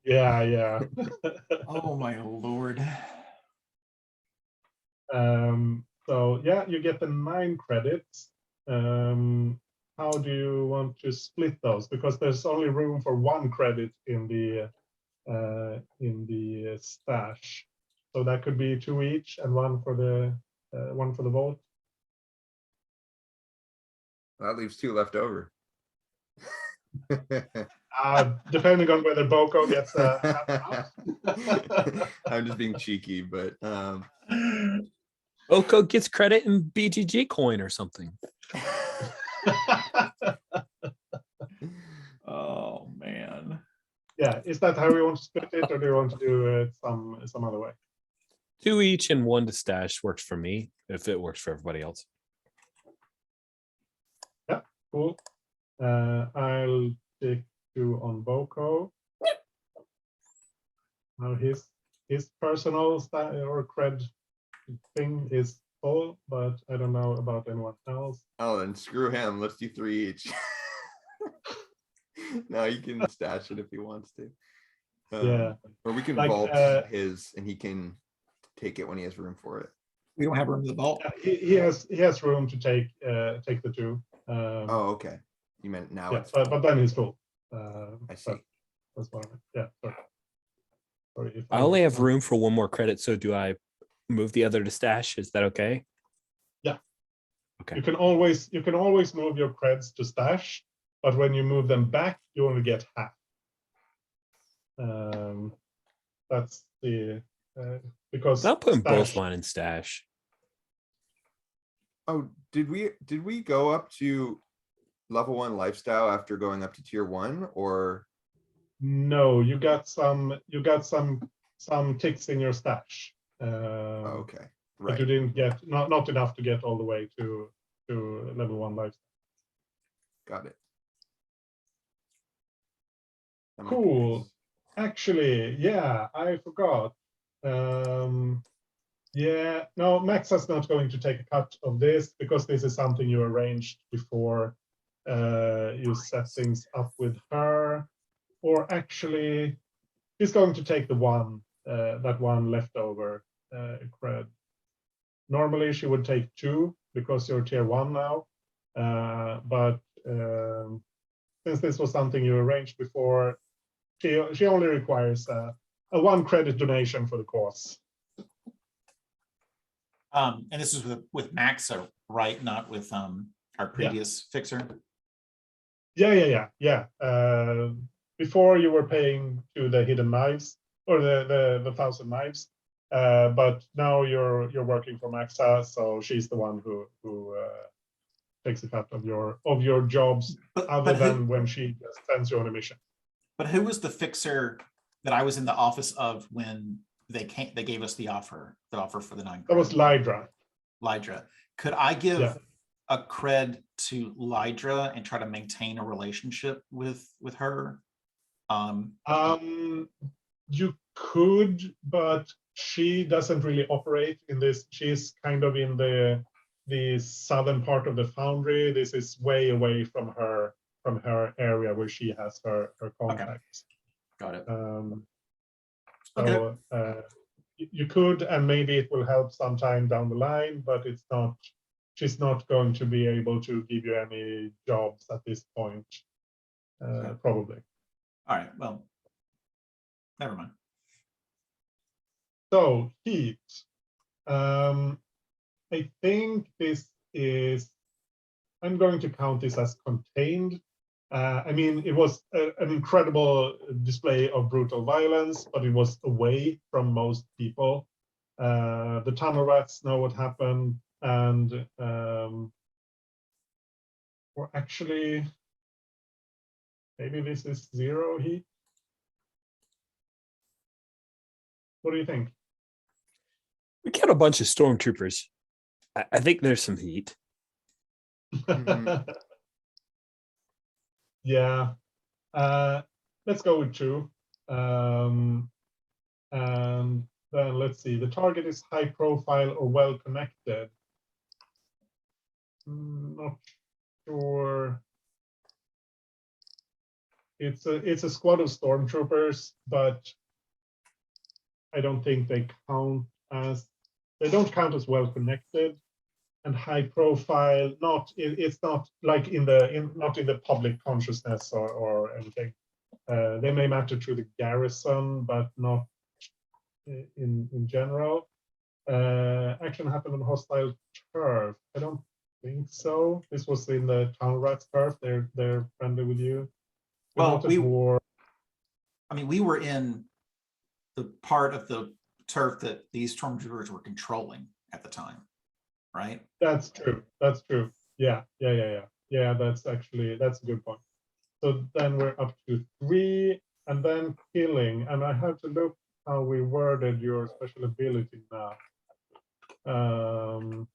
Yeah. Oh my Lord. So yeah, you get the 9 credits. How do you want to split those? Because there's only room for 1 credit in the stash. So that could be 2 each and 1 for the vault. That leaves 2 left over. Depending on whether Boko gets a I'm just being cheeky, but Oko gets credit in BGG coin or something. Oh man. Yeah, is that how you want to split it, or do you want to do it some other way? 2 each and 1 to stash works for me, if it works for everybody else. Yeah, cool. I'll take 2 on Boko. Now his personal or cred thing is full, but I don't know about anyone else. oh, then screw him. Let's do 3 each. No, he can stash it if he wants to. Yeah. Or we can Like, vault his, and he can take it when he has room for it. We don't have room in the vault. Yeah, he has room to take the 2. Oh, okay. You meant now yeah, it's but then he's full. I see. That's what I meant. Yeah, sorry. If I only have room for 1 more credit, so do I move the other to stash? Is that okay? Yeah. Okay. You can always move your creds to stash, but when you move them back, you only get half. That's the because I'm putting both stash. mine in stash. Oh, did we go up to level 1 lifestyle after going up to tier 1, or No, you got some ticks in your stash. oh, okay, But you right? didn't get not enough to get all the way to level 1 lifestyle. Got it. That makes Cool. sense. Actually, yeah, I forgot. Yeah, no, Maxa's not going to take a cut of this because this is something you arranged before you set things up with her. Or actually, she's going to take the that one leftover cred. Normally, she would take 2 because you're tier 1 now. But since this was something you arranged before, she only requires a 1 credit donation for the cause. And this is with Maxa, right? Not with our previous fixer. Yeah. Before you were paying to the hidden knives or the 1,000 knives, but now you're working for Maxa, so she's the one who takes a cut of your jobs, other than when she just sends you on a mission. But who was the fixer that I was in the office of when they gave us the offer for the 9 cred? That was Lydra. Lydra. Could I give Yeah. a cred to Lydra and try to maintain a relationship with her? You could, but she doesn't really operate in this. She's kind of in the the southern part of the foundry. This is way away from her area where she has her contacts. Got it. So Okay. you could, and maybe it will help sometime down the line, but it's not. She's not going to be able to give you any jobs at this point, probably. All right. Well, never mind. So heat. I think this is. I'm going to count this as contained. I mean, it was an incredible display of brutal violence, but it was away from most people. The tunnel rats know what happened, and or actually, maybe this is 0 heat. What do you think? We killed a bunch of stormtroopers. I think there's some heat. Yeah, let's go with 2. And then let's see. The target is high profile or well connected. Not sure. It's a squad of stormtroopers, but I don't think they don't count as well connected. And high profile, it's not like not in the public consciousness or anything. They may matter to the garrison, but not in general. Action happened on hostile turf. I don't think so. This was in the town rats turf. They're friendly with you. Well, we were in the part of the turf that these stormtroopers were controlling at the time, right? That's true. That's true. Yeah. That's a good point. So then we're up to 3, and then killing. And I have to look how we worded your special ability now.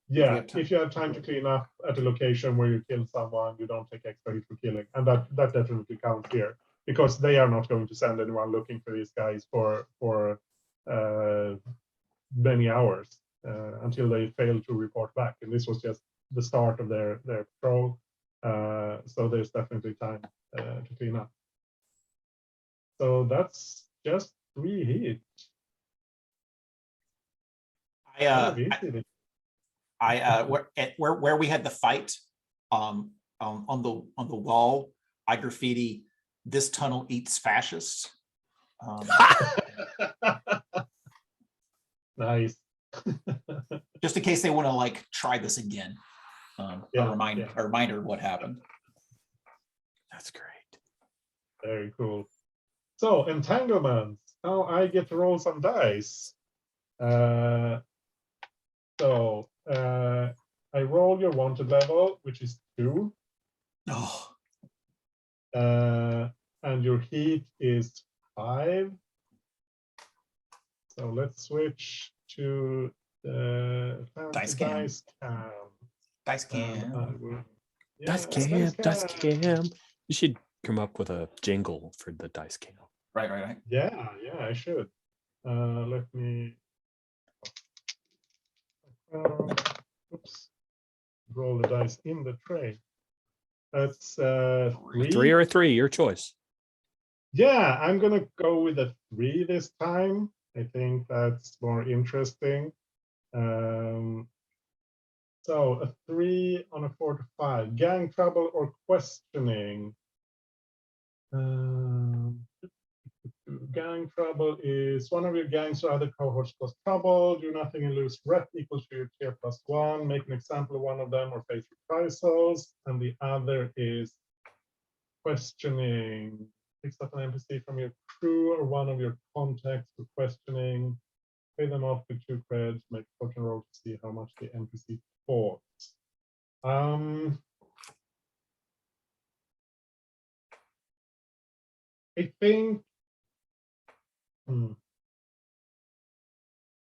Yeah, if you have time to clean up at a location where you kill someone, you don't take extra hit for killing, and that definitely counts here, because they are not going to send anyone looking for these guys for many hours until they fail to report back, and this was just the start of their patrol. So there's definitely time to clean up. So that's just 3 hits. Where we had the fight on the wall, I graffiti, "This tunnel eats fascists." Nice. Just in case they want to like try this again. A reminder of what happened. That's great. Very cool. So entanglements. Now I get to roll some dice. So I roll your wanted level, which is 2. Oh. And your heat is 5. So let's switch to the dice cam. Dice cam. You should come up with a jingle for the dice cam. Right. Yeah, I should. Let me. Oops. Roll the dice in the tray. That's 3. 3 or a 3, your choice. Yeah, I'm gonna go with a 3 this time. I think that's more interesting. So a 3 on a 4 to 5. Gang trouble or questioning. Gang trouble is one of your gangs or other cohorts cause trouble. Do nothing and lose rep equals to your tier +1. Make an example of one of them or face reprisals. And the other is questioning. Picks up an NPC from your crew or one of your contacts for questioning. Pay them off with 2 creds. Make a fortune roll to see how much the NPC fought. I think.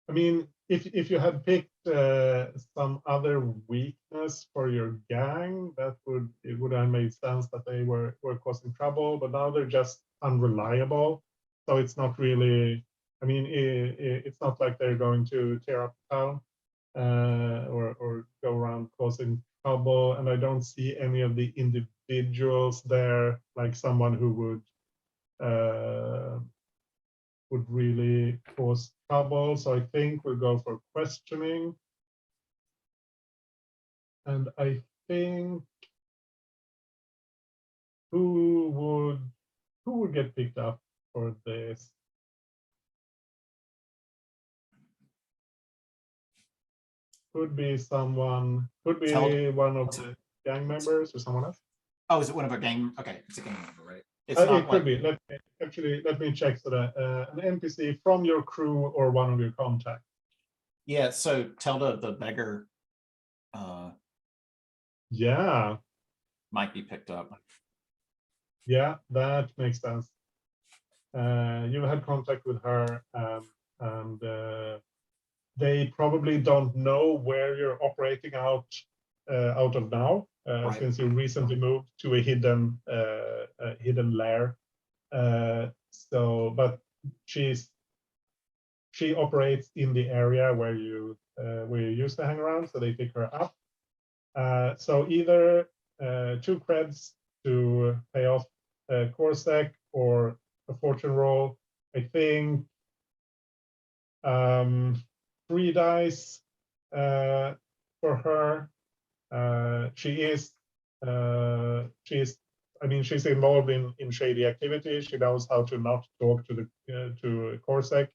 I mean, if you had picked some other weakness for your gang, it would have made sense that they were causing trouble. But now they're just unreliable, so it's not really. I mean, it's not like they're going to tear up the town. or go around causing trouble. And I don't see any of the individuals there, like someone who would really cause trouble. So I think we'll go for questioning. And I think who would get picked up for this? Could be someone, could be Tell- one of the gang members or someone else. Oh, is it one of our gang? Okay, it's a gang member, right? It's It not could like, be. Let me check so that an NPC from your crew or one of your contacts. yeah. So tell the beggar Yeah, might be picked up. yeah, that makes sense. You've had contact with her, and they probably don't know where you're operating out of now, Right. since you recently moved to a hidden lair. But she operates in the area where you used to hang around, so they pick her up. So either 2 creds to pay off Corsac or a fortune roll. I think 3 dice for her. She's I mean, she's involved in shady activities. She knows how to not talk to to Corsac,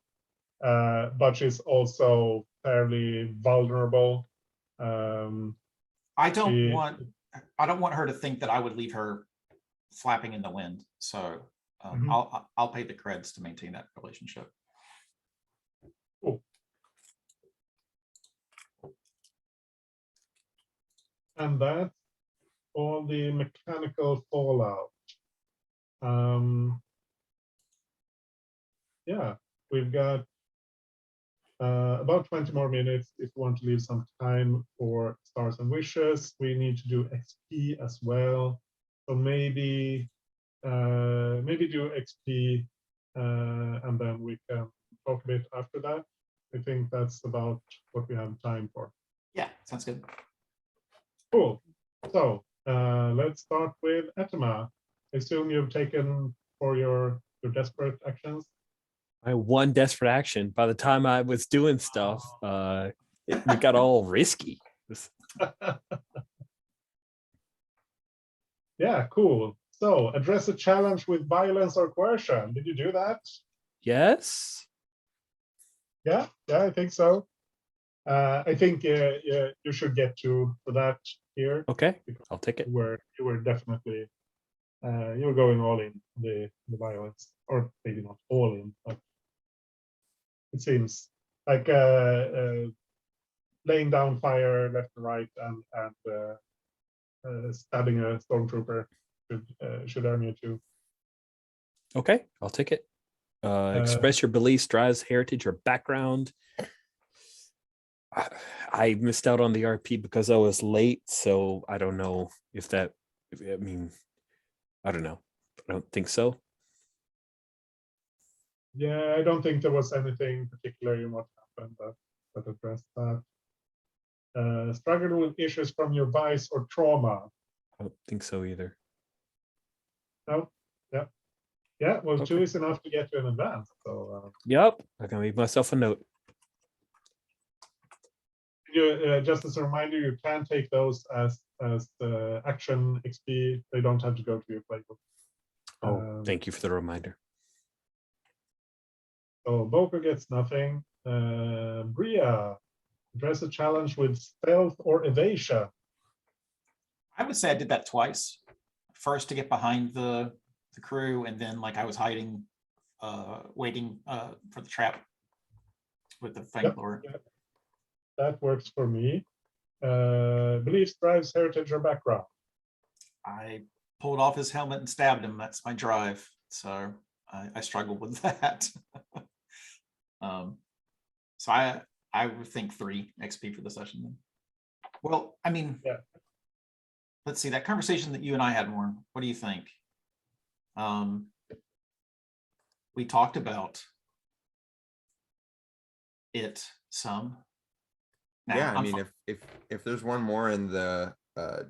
but she's also fairly vulnerable. I don't she- want her to think that I would leave her flapping in the wind. So Mhm. I'll pay the creds to maintain that relationship. Cool. And that's all the mechanical fallout. Yeah, we've got about 20 more minutes if you want to leave some time for stars and wishes. We need to do XP as well. So maybe do XP and then we can talk a bit after that. I think that's about what we have time for. Yeah, sounds good. Cool. So let's start with Etema. I assume you've taken for your desperate actions. My one desperate action. By the time I was doing stuff, it got all risky. Yeah, cool. So address a challenge with violence or coercion. Did you do that? Yes. Yeah, I think so. I think you should get to that here. Okay, I'll take it. You were definitely you were going all in the violence, or maybe not all in, but it seems like laying down fire left and right and stabbing a stormtrooper should earn you 2. Okay, I'll take it. Express your beliefs, drives, heritage, or background. I missed out on the RP because I was late, so I don't know if that. I mean, I don't know. I don't think so. Yeah, I don't think there was anything particular in what happened that addressed that. Struggled with issues from your vice or trauma. I don't think so either. No, yeah. Well, 2 Okay. is enough to get you in advance. So Yep, I can make myself a note. just as a reminder, you can take those as action XP. They don't have to go to your playbook. Oh, thank you for the reminder. So Boker gets nothing. Bria, address a challenge with stealth or evasion. I would say I did that twice. First to get behind the crew, and then like I was hiding, waiting for the trap with the Fang Lord. Yep. That works for me. Beliefs, drives, heritage, or background. I pulled off his helmet and stabbed him. That's my drive. So I struggled with that. So I would think 3 XP for the session then. Well, I mean, Yeah. Let's see, that conversation that you and I had, Warren, what do you think? We talked about it some. Nah, Yeah, I I'm mean, fi- if there's one more in the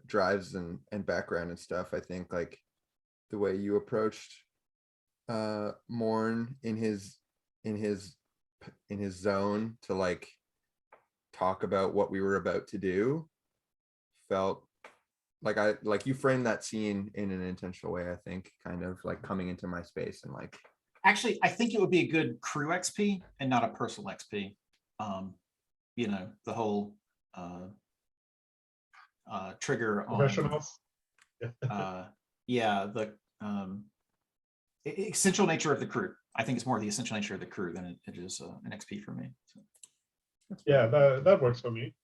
drives and background and stuff, I think like the way you approached Morn in his zone to like talk about what we were about to do felt like you framed that scene in an intentional way. I think kind of like coming into my space and like actually, I think it would be a good crew XP and not a personal XP. You know, the whole trigger on Professionals. yeah, the essential nature of the crew. I think it's more the essential nature of the crew than it is an XP for me. So, Yeah, that works for me.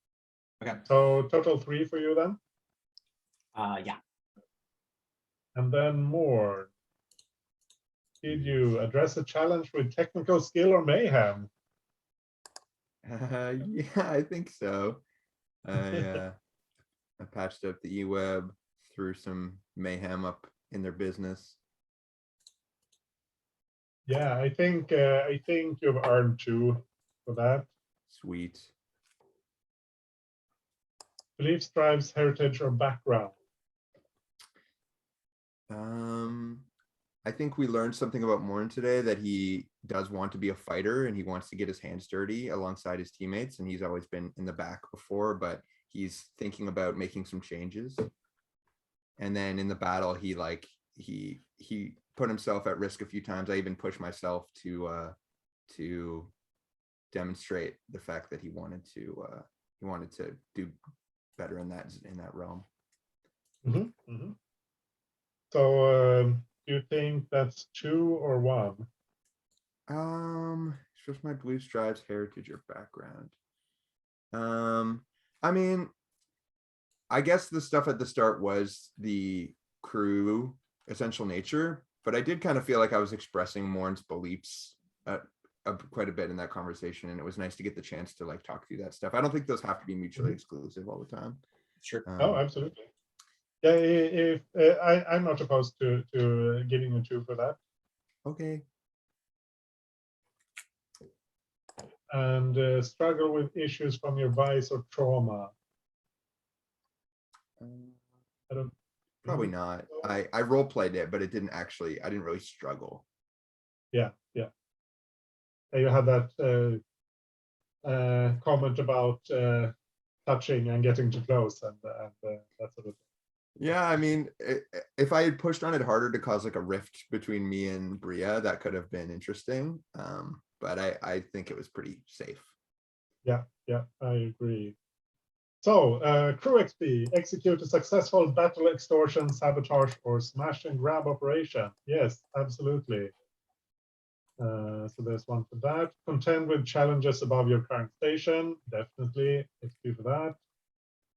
okay. So total 3 for you then, Yeah. and then more. Did you address a challenge with technical skill or mayhem? yeah, I think so. I patched up the eWeb, threw some mayhem up in their business. Yeah, I think you've earned 2 for that. Sweet. Beliefs, drives, heritage, or background. I think we learned something about Morn today, that he does want to be a fighter and he wants to get his hands dirty alongside his teammates. And he's always been in the back before, but he's thinking about making some changes. And then in the battle, he put himself at risk a few times. I even pushed myself to demonstrate the fact that he wanted to do better in that realm. So do you think that's 2 or 1? It's just my beliefs, drives, heritage, or background. I mean, I guess the stuff at the start was the crew essential nature, but I did kind of feel like I was expressing Morn's beliefs quite a bit in that conversation, and it was nice to get the chance to like talk through that stuff. I don't think those have to be mutually exclusive all the time. Sure. Oh, absolutely. Yeah, if I'm not opposed to giving you 2 for that. Okay. And struggle with issues from your bias or trauma. I don't. Probably not. I role played it, but I didn't really struggle. Yeah. You had that comment about touching and getting too close and that sort of thing. Yeah, I mean, if I had pushed on it harder to cause like a rift between me and Bria, that could have been interesting. But I think it was pretty safe. Yeah, I agree. So, crew XP, execute a successful battle, extortion, sabotage, or smash and grab operation. Yes, absolutely. So there's 1 for that. Contend with challenges above your current station. Definitely XP for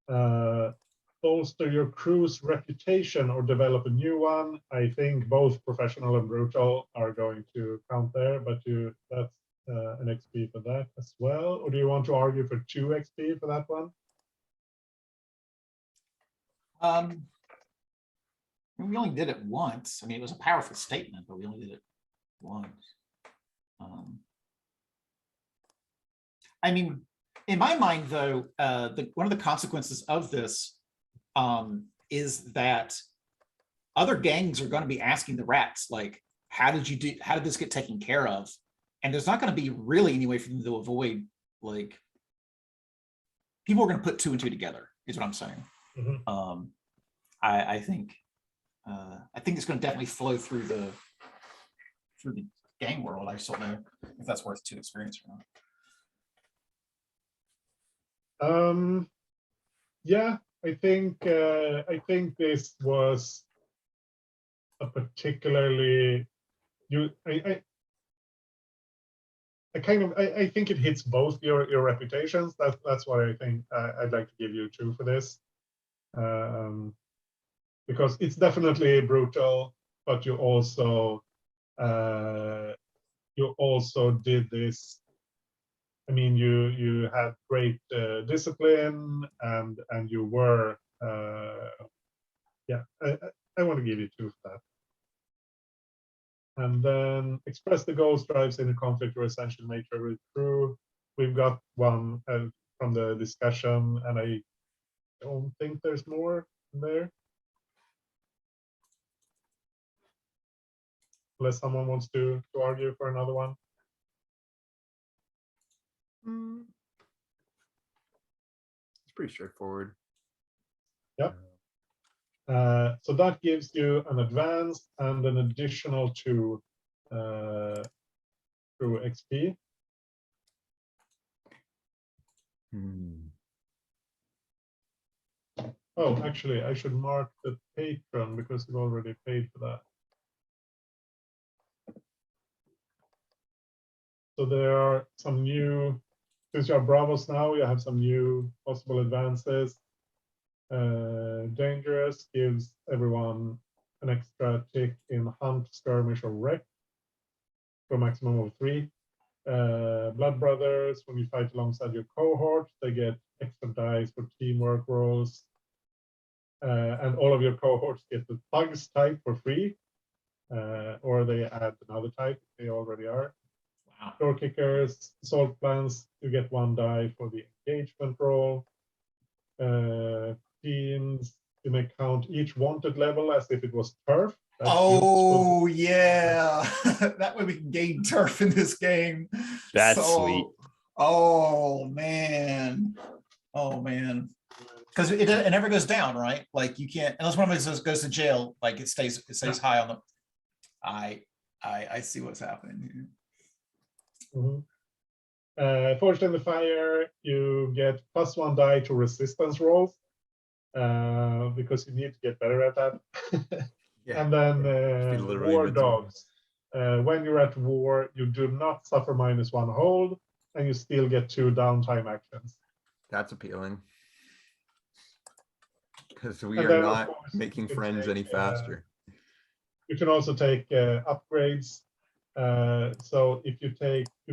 that. Bolster your crew's reputation or develop a new one. I think both professional and brutal are going to count there, but that's an XP for that as well. Or do you want to argue for 2 XP for that one? We only did it once. I mean, it was a powerful statement, but we only did it once. I mean, in my mind, though, one of the consequences of this is that other gangs are going to be asking the rats, like, how did this get taken care of? And there's not going to be really any way for them to avoid, like, people are going to put 2 and 2 together, is what I'm saying. I think it's going to definitely flow through the gang world. I just don't know if that's worth 2 experience or not. Yeah, I think this was a particularly I think it hits both your reputations. That's why I think I'd like to give you 2 for this, because it's definitely brutal, but you also did this. I mean, you had great discipline, and you were yeah. I want to give you 2 for that. And then express the goals, drives, in a conflict or essential nature with crew. We've got 1. from the discussion, and I don't think there's more in there. Unless someone wants to argue for another one. It's pretty straightforward. Yep. So that gives you an advanced and an additional 2 through XP. Oh, actually, I should mark the patron because you've already paid for that. So there are some new, since you're Bravos now, you have some new possible advances. Dangerous gives everyone an extra tick in hunt, skirmish, or wreck for a maximum of 3. Blood Brothers, when you fight alongside your cohort, they get extra dice for teamwork rolls. And all of your cohorts get the thugs type for free, or they add another type if they already are. Wow. Door kickers, assault plans, you get 1 die for the engagement roll. Teams, you may count each wanted level as if it was turf. That's Oh yeah, that way we can gain turf in this game. That's sweet. Oh man, because it never goes down, right? Like you can't, unless one of us goes to jail. Like it stays high on the. I see what's happening here. Forged in the Fire, you get +1 die to resistance rolls because you need to get better at that. Yeah. And then literally War invincible. Dogs. When you're at war, you do not suffer -1 hold, and you still get 2 downtime actions. That's appealing. Because we And are then, of not course, making you can friends take, any faster. You can also take upgrades. So if you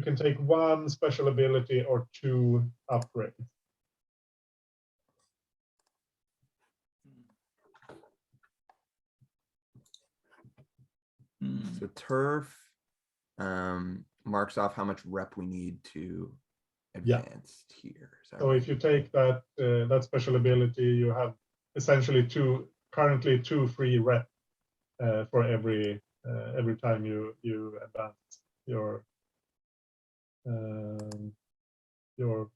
can take 1 special ability or 2 upgrades. So turf marks off how much rep we need to advance here. So if you take that that special ability, you have essentially currently 2 free rep for every time you advance your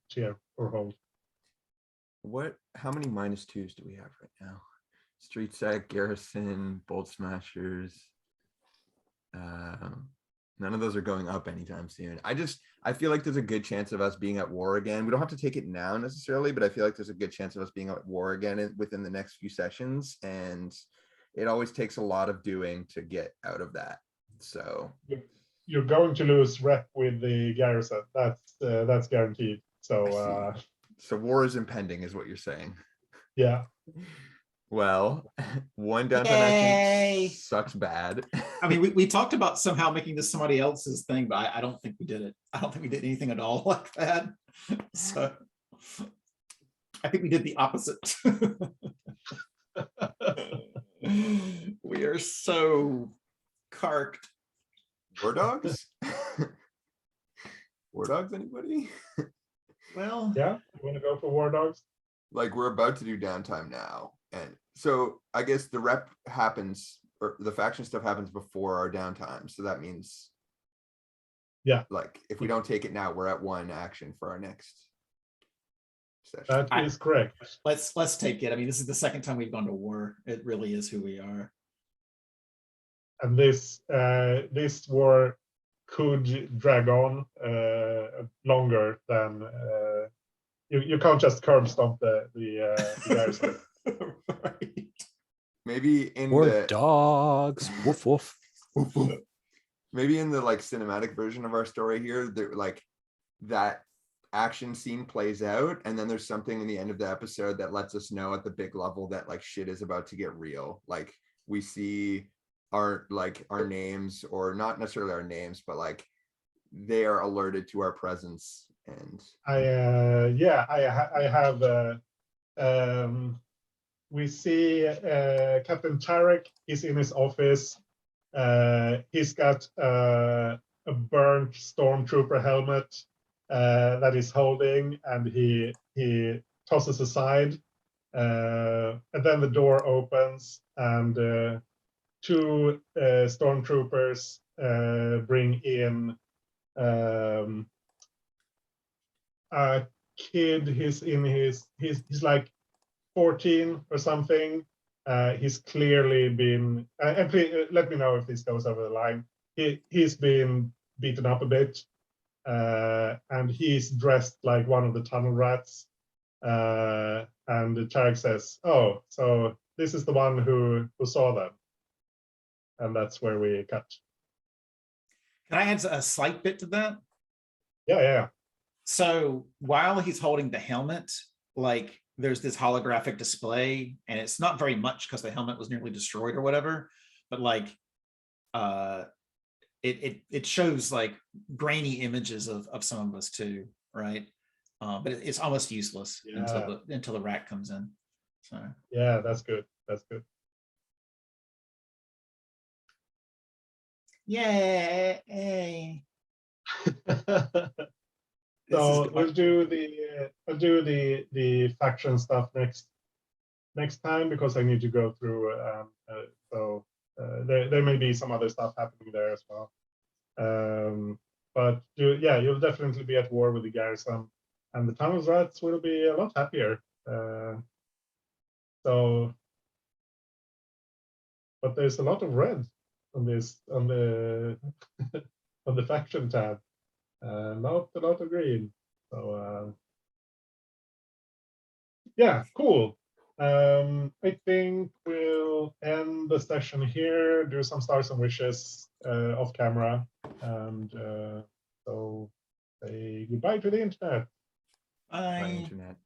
tier or hold. How many -2s do we have right now? Street Sec, Garrison, Bolt Smashers. None of those are going up anytime soon. I feel like there's a good chance of us being at war again. We don't have to take it now necessarily, but I feel like there's a good chance of us being at war again within the next few sessions. And it always takes a lot of doing to get out of that. So you're going to lose rep with the garrison. That's guaranteed. So so war is impending, is what you're saying. Yeah. Well, 1 downtime action sucks bad. I mean, we talked about somehow making this somebody else's thing, but I don't think we did it. I don't think we did anything at all like that. So I think we did the opposite. We are so carked. War Dogs? War Dogs, anybody? Well, yeah, you want to go for War Dogs? Like we're about to do downtime now. And so I guess the rep happens, or the faction stuff happens before our downtime. So that means, yeah, like if we don't take it now, we're at 1 action for our next session. That is correct. Let's take it. I mean, this is the 2nd time we've gone to war. It really is who we are. And this war could drag on longer than you can't just curb stomp the garrison. Right. Maybe in War the dogs. Woof woof. maybe in the like cinematic version of our story here, like that action scene plays out, and then there's something in the end of the episode that lets us know at the big level that like shit is about to get real. Like we see our names, or not necessarily our names, but like they are alerted to our presence. And I have we see Captain Tarek is in his office. He's got a burnt stormtrooper helmet. that he's holding, and he tosses aside, and then the door opens, and two stormtroopers bring in a kid. He's like 14 or something. He's clearly been, and let me know if this goes over the line. He's been beaten up a bit, and he's dressed like one of the tunnel rats. And Tarek says, "Oh, so this is the one who saw them," and that's where we cut. Can I add a slight bit to that? Yeah. So while he's holding the helmet, like there's this holographic display, and it's not very much because the helmet was nearly destroyed or whatever, but like it shows like grainy images of some of us too, right? But it's almost useless until the rat comes in. So yeah, that's good. That's good. Yay. So we'll do the faction stuff next time, because I need to go through. So there may be some other stuff happening there as well. But you'll definitely be at war with the garrison, and the tunnel rats will be a lot happier. But there's a lot of red on the on the faction tab. Not a lot of green. So yeah, cool. I think we'll end the session here, do some stars and wishes off camera, and so say goodbye to the internet. Bye, internet.